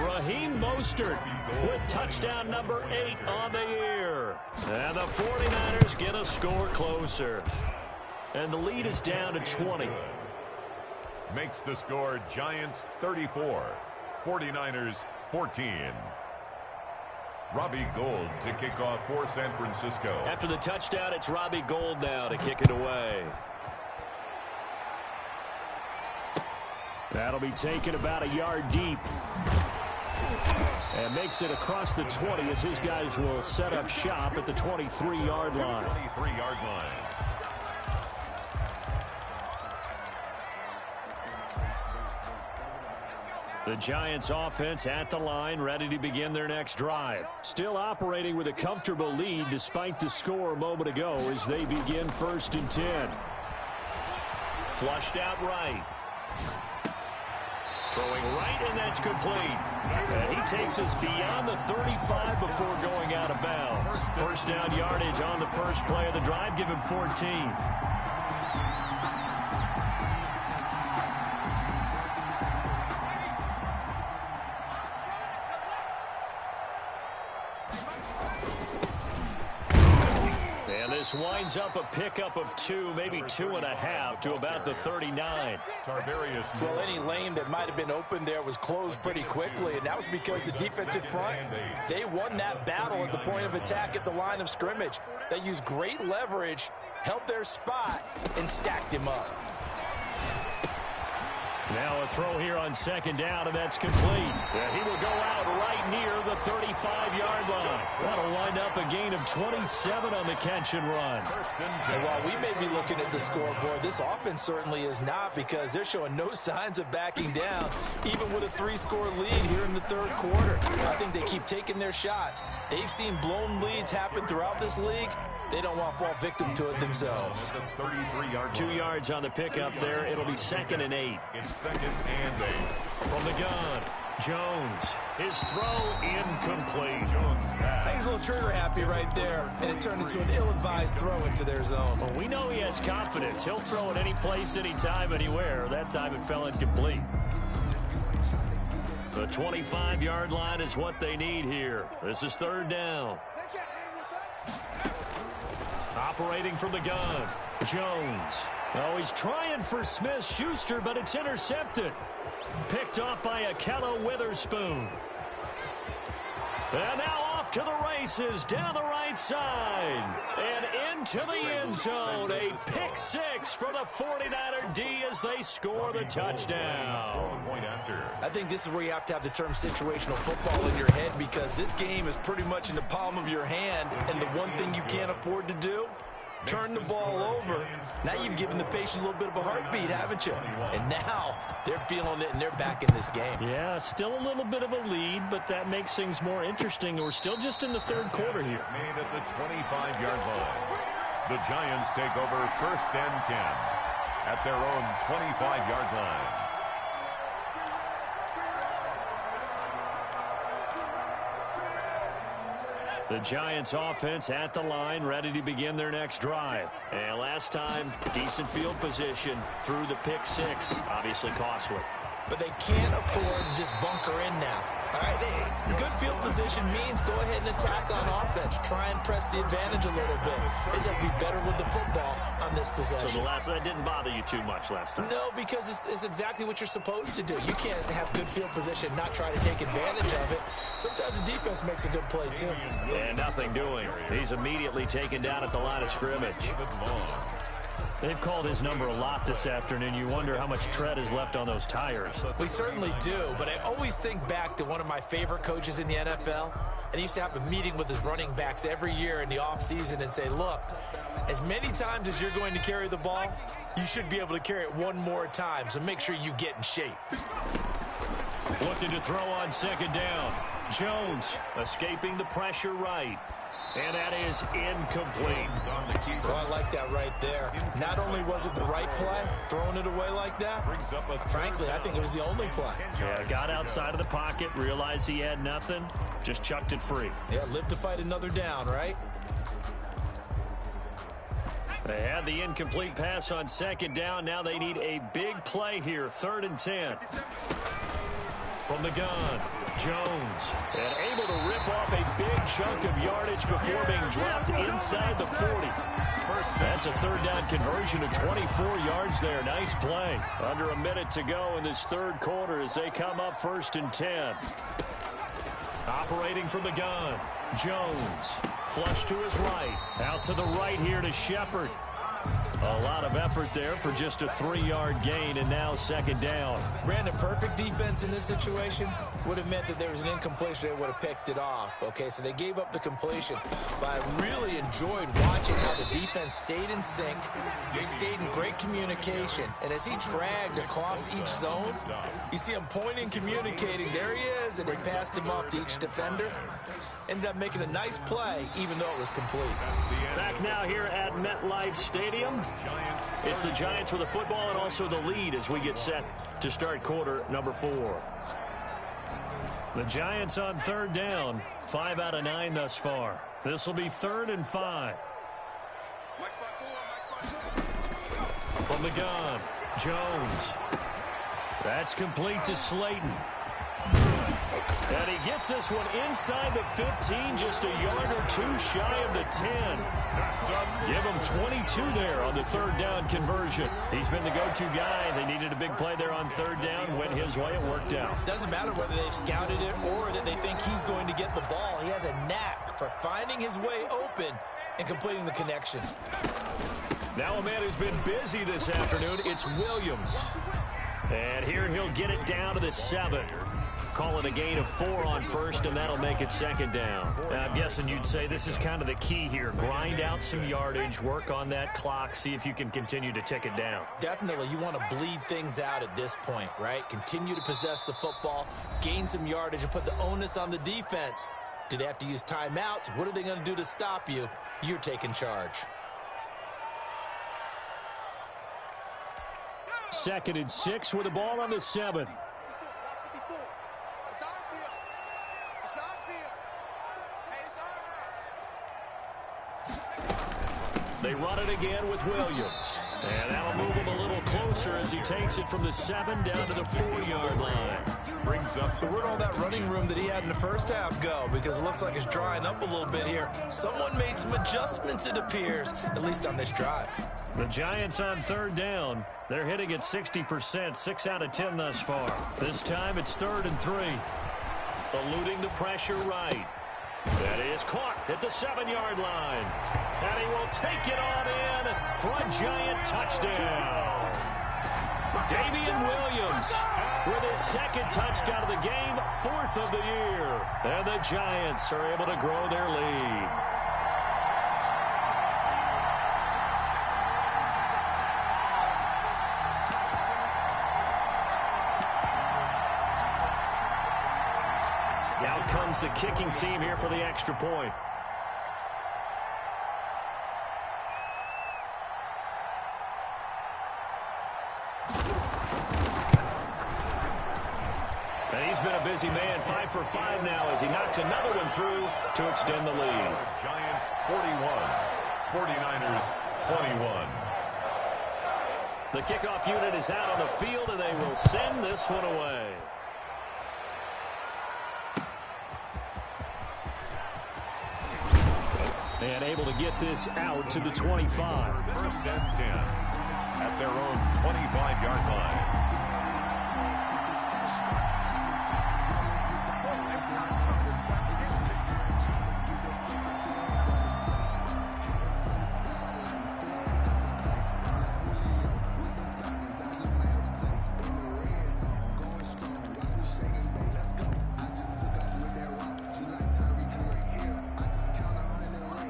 Raheem Mostert with touchdown number 8 on the year. And the 49ers get a score closer. And the lead is down to 20. Makes the score Giants 34, 49ers 14. Robbie Gould to kick off for San Francisco. After the touchdown, it's Robbie Gould now to kick it away. That'll be taken about a yard deep. And makes it across the 20 as his guys will set up shop at the 23-yard line. 23-yard line. The Giants offense at the line, ready to begin their next drive. Still operating with a comfortable lead despite the score a moment ago as they begin 1st and 10. Flushed out right. Throwing right, and that's complete. And he takes us beyond the 35 before going out of bounds. First down yardage on the first play of the drive. Give him 14. This winds up a pickup of 2, maybe 2.5 to about the 39. Well, any lane that might have been open there was closed pretty quickly, and that was because the defensive front, they won that battle at the point of attack at the line of scrimmage. They used great leverage, held their spot, and stacked him up. Now a throw here on 2nd down, and that's complete. Yeah, he will go out right near the 35-yard line. That'll wind up a gain of 27 on the catch and run. And while we may be looking at the scoreboard, this offense certainly is not, because they're showing no signs of backing down, even with a 3-score lead here in the 3rd quarter. I think they keep taking their shots. They've seen blown leads happen throughout this league. They don't want to fall victim to it themselves. 2 yards on the pickup there. It'll be 2nd and 8. It's 2nd and 8. From the gun, Jones. His throw incomplete. He's a little trigger happy right there, and it turned into an ill-advised throw into their zone. Well, we know he has confidence. He'll throw it any place, anytime, anywhere. That time it fell incomplete. The 25-yard line is what they need here. This is 3rd down. Operating from the gun, Jones. Oh, he's trying for Smith-Schuster, but it's intercepted. Picked off by Akello Witherspoon. And now off to the races, down the right side. And into the end zone. A pick 6 for the 49er D as they score the touchdown. I think this is where you have to have the term situational football in your head, because this game is pretty much in the palm of your hand, and the one thing you can't afford to do, turn the ball over. Now you've given the patient a little bit of a heartbeat, haven't you? And now they're feeling it, and they're back in this game. Yeah, still a little bit of a lead, but that makes things more interesting. We're still just in the 3rd quarter here. Made at the 25-yard line. The Giants take over 1st and 10 at their own 25-yard line. The Giants offense at the line, ready to begin their next drive. And last time, decent field position through the pick 6, obviously costly. But they can't afford to just bunker in now. All right, good field position means go ahead and attack on offense. Try and press the advantage a little bit. They just have to be better with the football on this possession. So that didn't bother you too much last time? No, because it's exactly what you're supposed to do. You can't have good field position, not try to take advantage of it. Sometimes the defense makes a good play, too. And nothing doing. He's immediately taken down at the line of scrimmage. They've called his number a lot this afternoon. You wonder how much tread is left on those tires. We certainly do, but I always think back to one of my favorite coaches in the NFL, and he used to have a meeting with his running backs every year in the offseason and say, look, as many times as you're going to carry the ball, you should be able to carry it one more time, so make sure you get in shape. Looking to throw on 2nd down. Jones escaping the pressure right. And that is incomplete. Oh, I like that right there. Not only was it the right play, throwing it away like that, frankly, I think it was the only play. Yeah, got outside of the pocket, realized he had nothing, just chucked it free. Yeah, live to fight another down, right? They had the incomplete pass on 2nd down. Now they need a big play here, 3rd and 10. From the gun, Jones, and able to rip off a big chunk of yardage before being dropped inside the 40. That's a 3rd down conversion of 24 yards there. Nice play. Under a minute to go in this 3rd quarter as they come up 1st and 10. Operating from the gun, Jones, flush to his right. Out to the right here to Shepard. A lot of effort there for just a 3-yard gain, and now second down. Brandon, perfect defense in this situation would have meant that there was an incompletion. They would have picked it off. Okay, so they gave up the completion. But I really enjoyed watching how the defense stayed in sync, stayed in great communication. And as he dragged across each zone, you see him pointing, communicating. There he is, and they passed him off to each defender. Ended up making a nice play, even though it was complete. Back now here at MetLife Stadium. It's the Giants with the football and also the lead as we get set to start quarter number 4. The Giants on third down, 5 out of 9 thus far. This will be 3rd and 5. From the gun, Jones. That's complete to Slayton. And he gets this one inside the 15, just a yard or two shy of the 10. Give him 22 there on the third down conversion. He's been the go-to guy. They needed a big play there on third down. Went his way. It worked out. Doesn't matter whether they've scouted it or that they think he's going to get the ball. He has a knack for finding his way open and completing the connection. Now a man who's been busy this afternoon, it's Williams. And here he'll get it down to the 7. Call it a gain of 4 on first, and that'll make it second down. I'm guessing you'd say this is kind of the key here. Grind out some yardage, work on that clock, see if you can continue to tick it down. Definitely, you want to bleed things out at this point, right? Continue to possess the football, gain some yardage, and put the onus on the defense. Do they have to use timeouts? What are they going to do to stop you? You're taking charge. 2nd and 6 with the ball on the 7. They run it again with Williams. And that'll move him a little closer as he takes it from the 7 down to the 4-yard line. Brings up. So where'd all that running room that he had in the first half go? Because it looks like it's drying up a little bit here. Someone made some adjustments, it appears, at least on this drive. The Giants on third down. They're hitting at 60%, 6 out of 10 thus far. This time it's 3rd and 3. Eluding the pressure right. That is caught at the 7-yard line. And he will take it on in for a Giant touchdown. Damian Williams with his 2nd touchdown of the game, 4th of the year. And the Giants are able to grow their lead. Now comes the kicking team here for the extra point. And he's been a busy man, 5 for 5 now as he knocks another one through to extend the lead. Giants 41, 49ers 21. The kickoff unit is out on the field, and they will send this one away. And able to get this out to the 25. 1st and 10 at their own 25-yard line.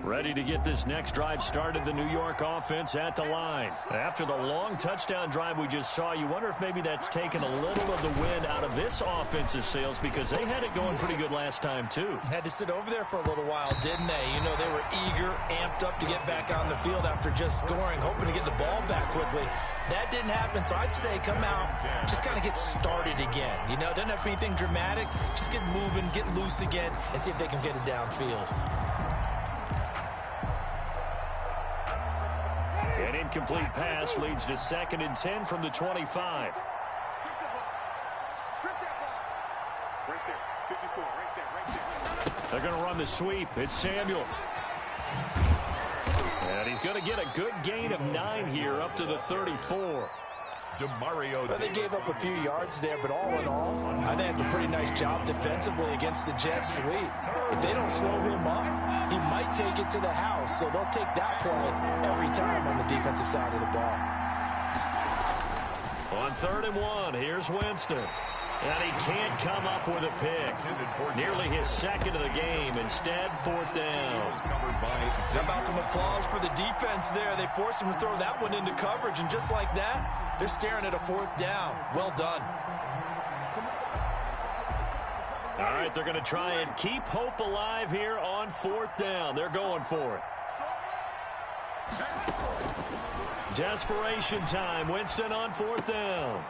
Ready to get this next drive started, the New York offense at the line. After the long touchdown drive we just saw, you wonder if maybe that's taken a little of the wind out of this offense's sails because they had it going pretty good last time too. Had to sit over there for a little while, didn't they? You know, they were eager, amped up to get back on the field after just scoring, hoping to get the ball back quickly. That didn't happen, so I'd say come out, just kind of get started again. You know, it doesn't have to be anything dramatic. Just get moving, get loose again, and see if they can get it downfield. An incomplete pass leads to 2nd and 10 from the 25. Strip that ball. Right there. 54. Right there. They're going to run the sweep. It's Samuel. And he's going to get a good gain of 9 here up to the 34. DeMario Well, they gave up a few yards there, but all in all, I think it's a pretty nice job defensively against the Jets sweep. If they don't slow him up, he might take it to the house, so they'll take that play every time on the defensive side of the ball. On 3rd and 1, here's Winston. And he can't come up with a pick. Nearly his second of the game. Instead, 4th down. How about some applause for the defense there? They forced him to throw that one into coverage, and just like that, they're staring at a 4th down. Well done. All right, they're going to try and keep hope alive here on 4th down. They're going for it. Desperation time. Winston on 4th down.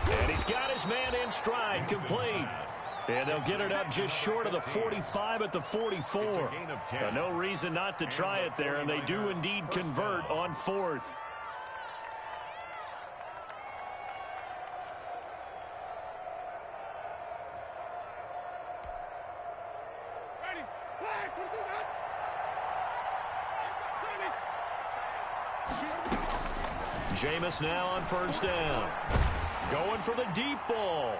And he's got his man in stride, complete. And they'll get it up just short of the 45 at the 44. No reason not to try it there, and they do indeed convert on 4th. Jameis now on 1st down. Going for the deep ball.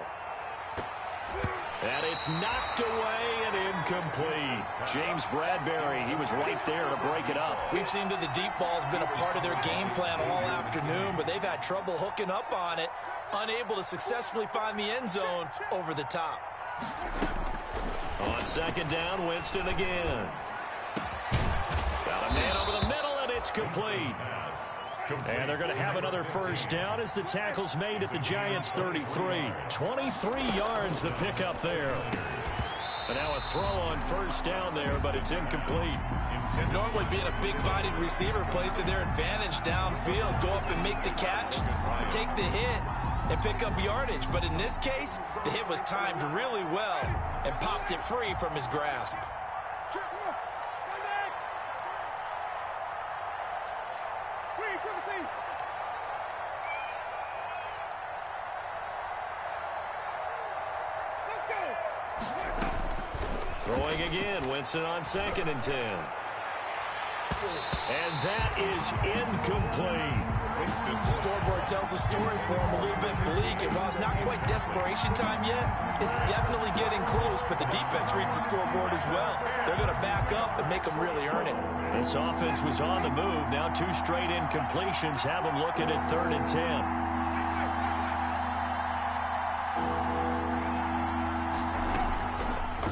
And it's knocked away and incomplete. James Bradbury, he was right there to break it up. We've seen that the deep ball's been a part of their game plan all afternoon, but they've had trouble hooking up on it, unable to successfully find the end zone over the top. On 2nd down, Winston again. Got a man over the middle, and it's complete. And they're going to have another 1st down as the tackle's made at the Giants' 33. 23 yards the pickup there. And now a throw on 1st down there, but it's incomplete. Normally being a big-bodied receiver plays to their advantage downfield. Go up and make the catch, take the hit, and pick up yardage. But in this case, the hit was timed really well and popped it free from his grasp. Throwing again, Winston on 2nd and 10. And that is incomplete. The scoreboard tells a story for him, a little bit bleak. And while it's not quite desperation time yet, it's definitely getting close, but the defense reads the scoreboard as well. They're going to back up and make them really earn it. This offense was on the move. Now 2 straight incompletions have them looking at 3rd and 10.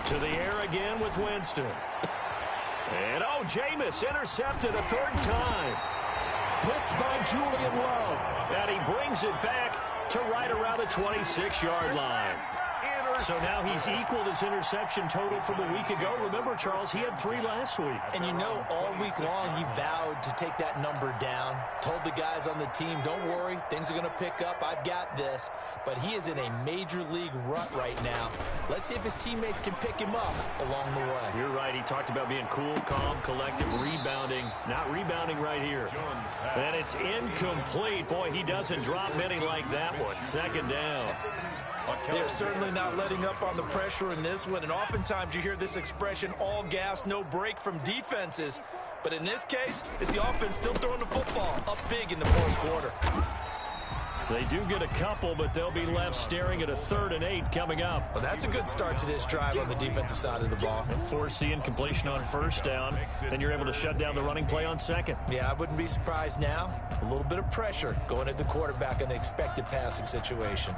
To the air again with Winston. And, oh, Jameis intercepted a 3rd time. Picked by Julian Love. And he brings it back to right around the 26-yard line. So now he's equaled his interception total from a week ago. Remember, Charles, he had 3 last week. And you know, all week long he vowed to take that number down. Told the guys on the team, don't worry, things are going to pick up. I've got this. But he is in a major league rut right now. Let's see if his teammates can pick him up along the way. You're right. He talked about being cool, calm, collective, rebounding. Not rebounding right here. And it's incomplete. Boy, he doesn't drop many like that one. 2nd down. They're certainly not letting up on the pressure in this one, and oftentimes you hear this expression, all gas, no break from defenses. But in this case, it's the offense still throwing the football up big in the 4th quarter. They do get a couple, but they'll be left staring at a 3rd and 8 coming up. Well, that's a good start to this drive on the defensive side of the ball. And forcing completion on 1st down, then you're able to shut down the running play on 2nd. Yeah, I wouldn't be surprised now. A little bit of pressure going at the quarterback in the expected passing situation.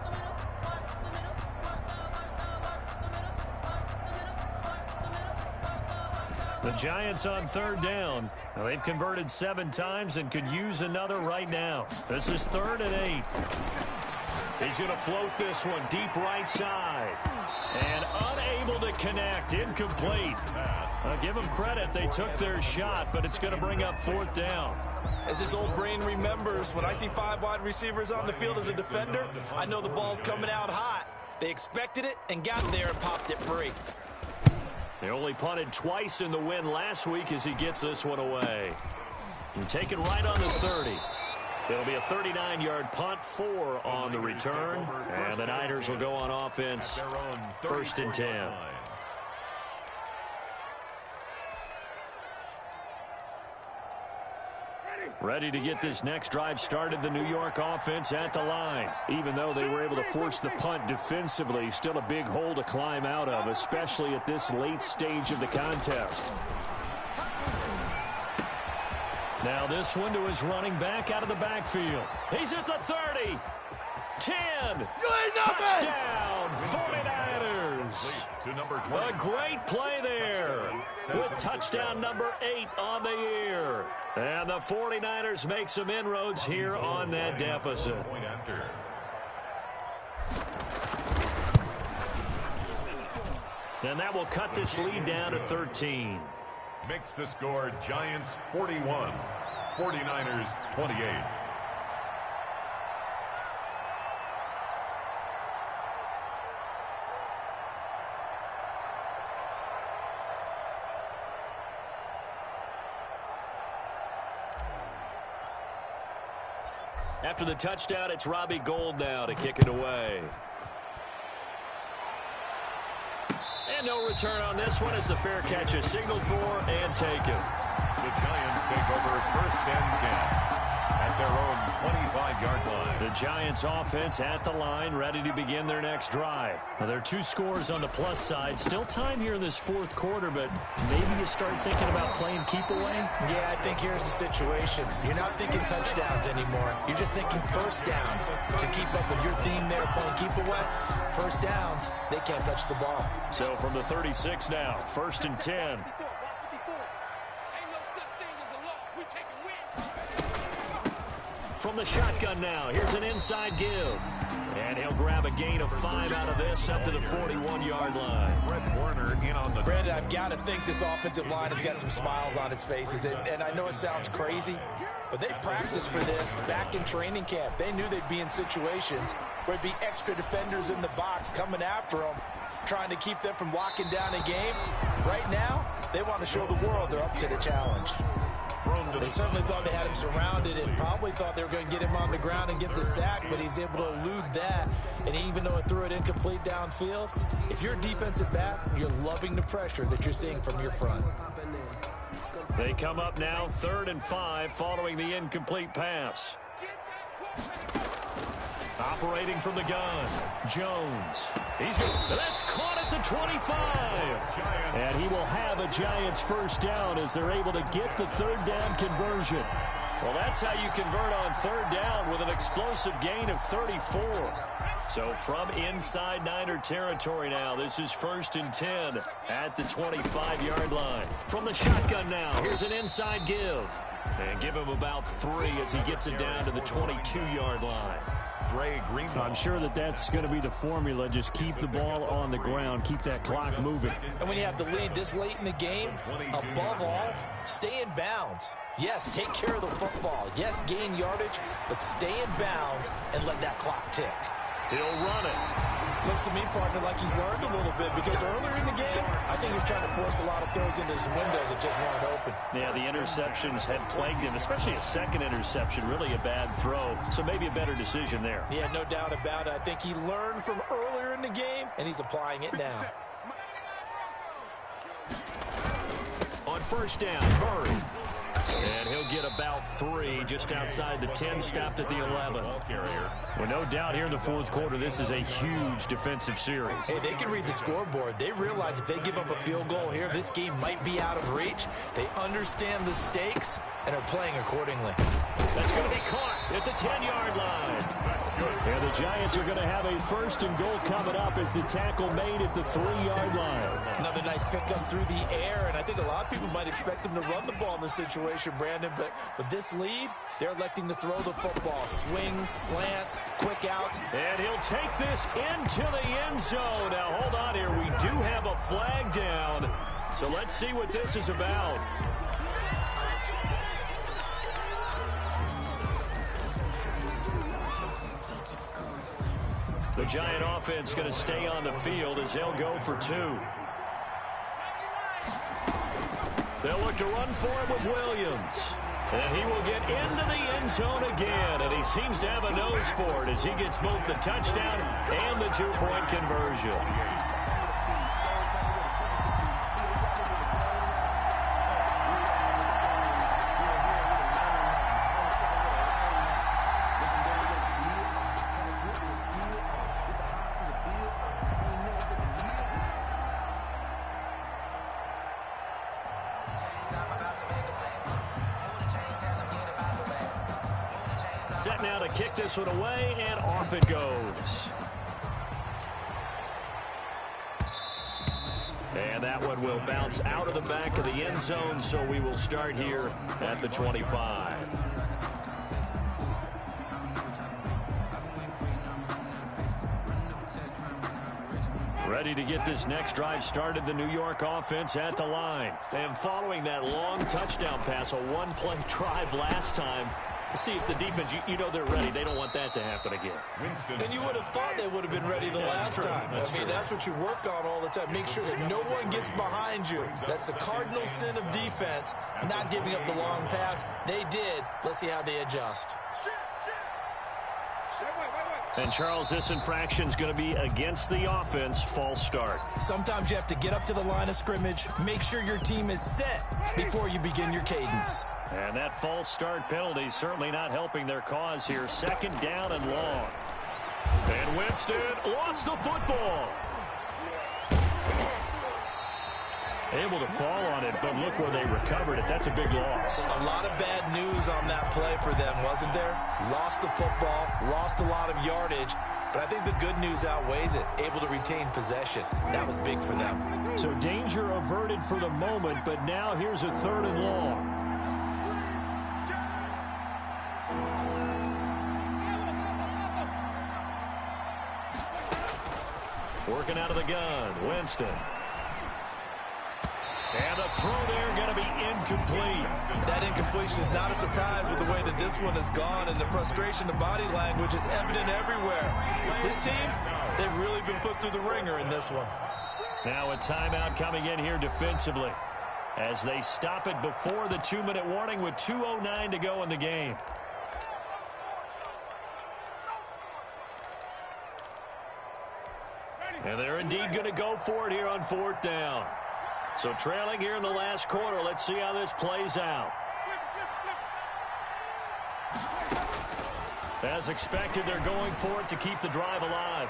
The Giants on 3rd down. Now they've converted 7 times and could use another right now. This is 3rd and 8. He's going to float this one deep right side. And unable to connect. Incomplete. Give them credit. They took their shot, but it's going to bring up 4th down. As his old brain remembers, when I see 5 wide receivers on the field as a defender, I know the ball's coming out hot. They expected it and got there and popped it free. They only punted twice in the win last week as he gets this one away. And taken right on the 30. It'll be a 39-yard punt, 4 on the return. And the Niners will go on offense, 1st and 10. Ready to get this next drive started, the New York offense at the line. Even though they were able to force the punt defensively, still a big hole to climb out of, especially at this late stage of the contest. Now this one to his running back out of the backfield. He's at the 30. 10. Touchdown, 49ers. A great play there with touchdown number 8 on the year. And the 49ers make some inroads here on that deficit. And that will cut this lead down to 13. Makes the score Giants 41, 49ers 28. After the touchdown, it's Robbie Gould now to kick it away. And no return on this one as the fair catch is signaled for and taken. The Giants take over 1st and 10 at their own 25-yard line. The Giants offense at the line, ready to begin their next drive. Now, there are 2 scores on the plus side. Still time here in this 4th quarter, but maybe you start thinking about playing keep away? Yeah, I think here's the situation. You're not thinking touchdowns anymore. You're just thinking first downs. To keep up with your theme there, playing keep away, first downs, they can't touch the ball. So from the 36 now, 1st and 10. From the shotgun now, here's an inside give. And he'll grab a gain of 5 out of this up to the 41-yard line. Fred Warner in on the... Brandon, I've got to think this offensive line has got some smiles on its faces. And I know it sounds crazy, but they practiced for this back in training camp. They knew they'd be in situations where there'd be extra defenders in the box coming after them, trying to keep them from locking down a game. Right now, they want to show the world they're up to the challenge. They certainly thought they had him surrounded and probably thought they were going to get him on the ground and get the sack, but he was able to elude that. And even though it threw it incomplete downfield, if you're a defensive back, you're loving the pressure that you're seeing from your front. They come up now 3rd and 5 following the incomplete pass. Operating from the gun, Jones. That's caught at the 25. And he will have a Giants first down as they're able to get the 3rd down conversion. Well, that's how you convert on 3rd down with an explosive gain of 34. So from inside Niner territory now, this is 1st and 10 at the 25-yard line. From the shotgun now, here's an inside give. And give him about 3 as he gets it down to the 22-yard line. I'm sure that's going to be the formula. Just keep the ball on the ground. Keep that clock moving. And when you have the lead this late in the game, above all, stay in bounds. Yes, take care of the football. Yes, gain yardage, but stay in bounds and let that clock tick. He'll run it. Looks to me, partner, like he's learned a little bit because earlier in the game, I think he was trying to force a lot of throws into his windows that just weren't open. Yeah, the interceptions had plagued him, especially a second interception, really a bad throw. So maybe a better decision there. Yeah, no doubt about it. I think he learned from earlier in the game, and he's applying it now. On 1st down, Murray. And he'll get about 3 just outside the 10, stopped at the 11. Well, no doubt here in the 4th quarter, this is a huge defensive series. Hey, they can read the scoreboard. They realize if they give up a field goal here, this game might be out of reach. They understand the stakes and are playing accordingly. That's going to be caught at the 10-yard line. And the Giants are going to have a 1st and goal coming up as the tackle made at the 3-yard line. Another nice pickup through the air, and I think a lot of people might expect them to run the ball in this situation, Brandon, but with this lead, they're electing to throw the football. Swings, slants, quick outs. And he'll take this into the end zone. Now, hold on here. We do have a flag down, so let's see what this is about. The Giant offense going to stay on the field as they'll go for 2. They'll look to run for it with Williams. And he will get into the end zone again. And he seems to have a nose for it as he gets both the touchdown and the 2-point conversion. set now to kick this one away, and off it goes. And that one will bounce out of the back of the end zone, so we will start here at the 25. Ready to get this next drive started, the New York offense at the line. And following that long touchdown pass, a one-play drive last time, see if the defense, you know they're ready. They don't want that to happen again. And you would have thought they would have been ready the last time. That's what you work on all the time. Make sure that no one gets behind you. That's the cardinal sin of defense, not giving up the long pass. They did. Let's see how they adjust. And, Charles, this infraction is going to be against the offense, false start. Sometimes you have to get up to the line of scrimmage, make sure your team is set before you begin your cadence. And that false start penalty certainly not helping their cause here. Second down and long. And Winston lost the football. Able to fall on it, but look where they recovered it. That's a big loss. A lot of bad news on that play for them, wasn't there? Lost the football, lost a lot of yardage, but I think the good news outweighs it. Able to retain possession. That was big for them. So danger averted for the moment, but now here's a 3rd and long. Working out of the gun, Winston. And the throw there going to be incomplete. That incompletion is not a surprise with the way that this one has gone, and the frustration, the body language is evident everywhere. This team, they've really been put through the ringer in this one. Now a timeout coming in here defensively as they stop it before the 2-minute warning with 2:09 to go in the game. And they're indeed going to go for it here on 4th down. So trailing here in the last quarter. Let's see how this plays out. As expected, they're going for it to keep the drive alive.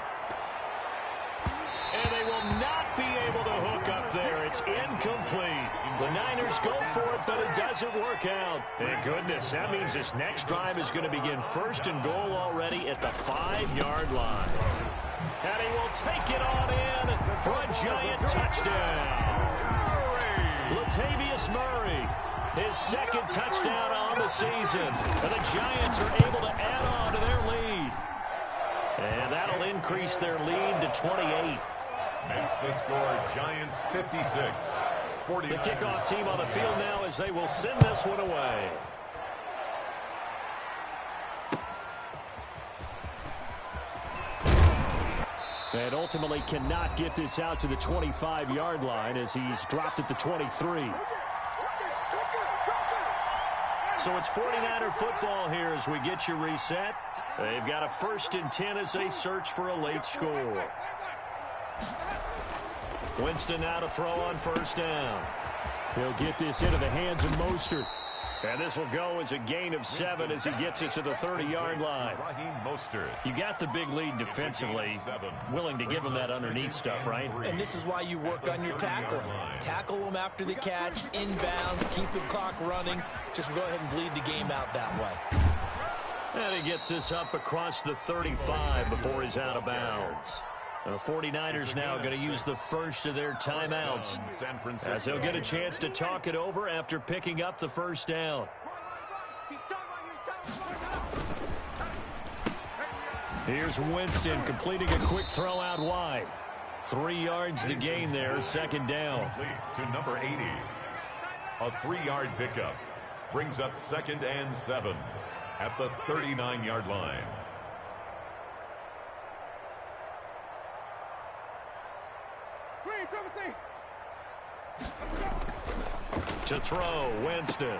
And they will not be able to hook up there. It's incomplete. The Niners go for it, but it doesn't work out. Thank goodness. That means this next drive is going to begin 1st and goal already at the 5-yard line. And he will take it on in for a giant touchdown. Latavius Murray, his 2nd touchdown on the season. And the Giants are able to add on to their lead. And that'll increase their lead to 28. Makes the score Giants 56. The kickoff team on the field now as they will send this one away. And ultimately cannot get this out to the 25-yard line as he's dropped at the 23. So it's 49er football here as we get you reset. They've got a 1st and 10 as they search for a late score. Winston now to throw on 1st down. He'll get this into the hands of Mostert. And this will go as a gain of 7 as he gets it to the 30-yard line. You got the big lead defensively, willing to give him that underneath stuff, right? And this is why you work on your tackling. Tackle them after the catch, inbounds, keep the clock running. Just go ahead and bleed the game out that way. And he gets this up across the 35 before he's out of bounds. The 49ers now going to use the first of their timeouts as they'll get a chance to talk it over after picking up the 1st down. Here's Winston completing a quick throw out wide. 3 yards the gain there, 2nd down. To number 80. A 3-yard pickup brings up 2nd and 7 at the 39-yard line. To throw, Winston.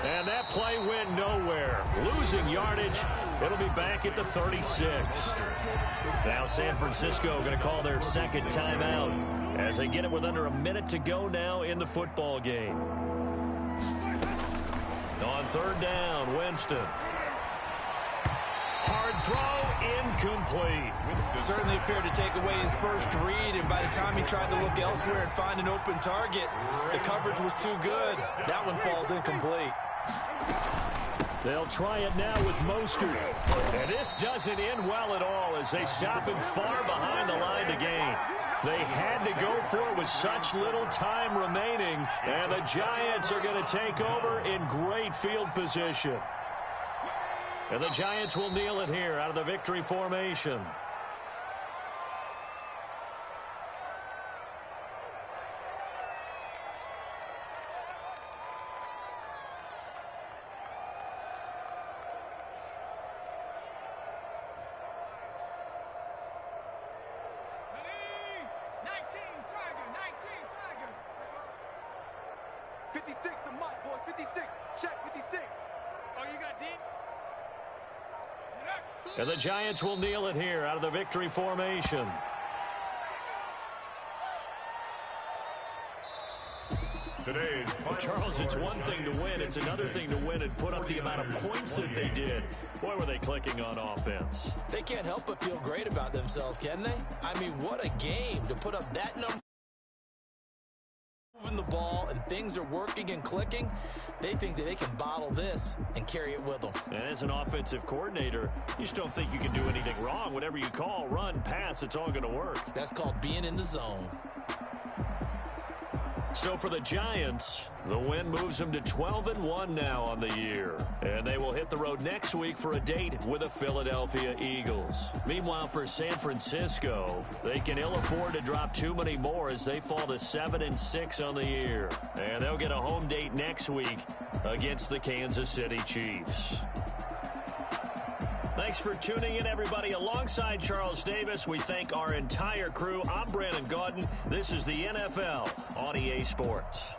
And that play went nowhere. Losing yardage. It'll be back at the 36. Now San Francisco going to call their 2nd timeout as they get it with under a minute to go now in the football game. On 3rd down, Winston. Hard throw, incomplete. Certainly appeared to take away his first read, and by the time he tried to look elsewhere and find an open target, the coverage was too good. That one falls incomplete. They'll try it now with Mostert. And this doesn't end well at all as they stop him far behind the line to gain. They had to go for it with such little time remaining, and the Giants are going to take over in great field position. And the Giants will kneel it here out of the victory formation. And the Giants will kneel it here out of the victory formation. Charles, it's one thing to win. It's another thing to win and put up the amount of points that they did. Boy, were they clicking on offense. They can't help but feel great about themselves, can they? I mean, what a game to put up that number. Moving the ball and things are working and clicking. They think that they can bottle this and carry it with them. And as an offensive coordinator, you just don't think you can do anything wrong. Whatever you call, run, pass, it's all going to work. That's called being in the zone. So for the Giants, the win moves them to 12-1 now on the year. And they will hit the road next week for a date with the Philadelphia Eagles. Meanwhile, for San Francisco, they can ill afford to drop too many more as they fall to 7-6 on the year. And they'll get a home date next week against the Kansas City Chiefs. Thanks for tuning in, everybody. Alongside Charles Davis, we thank our entire crew. I'm Brandon Gaudin. This is the NFL on EA Sports.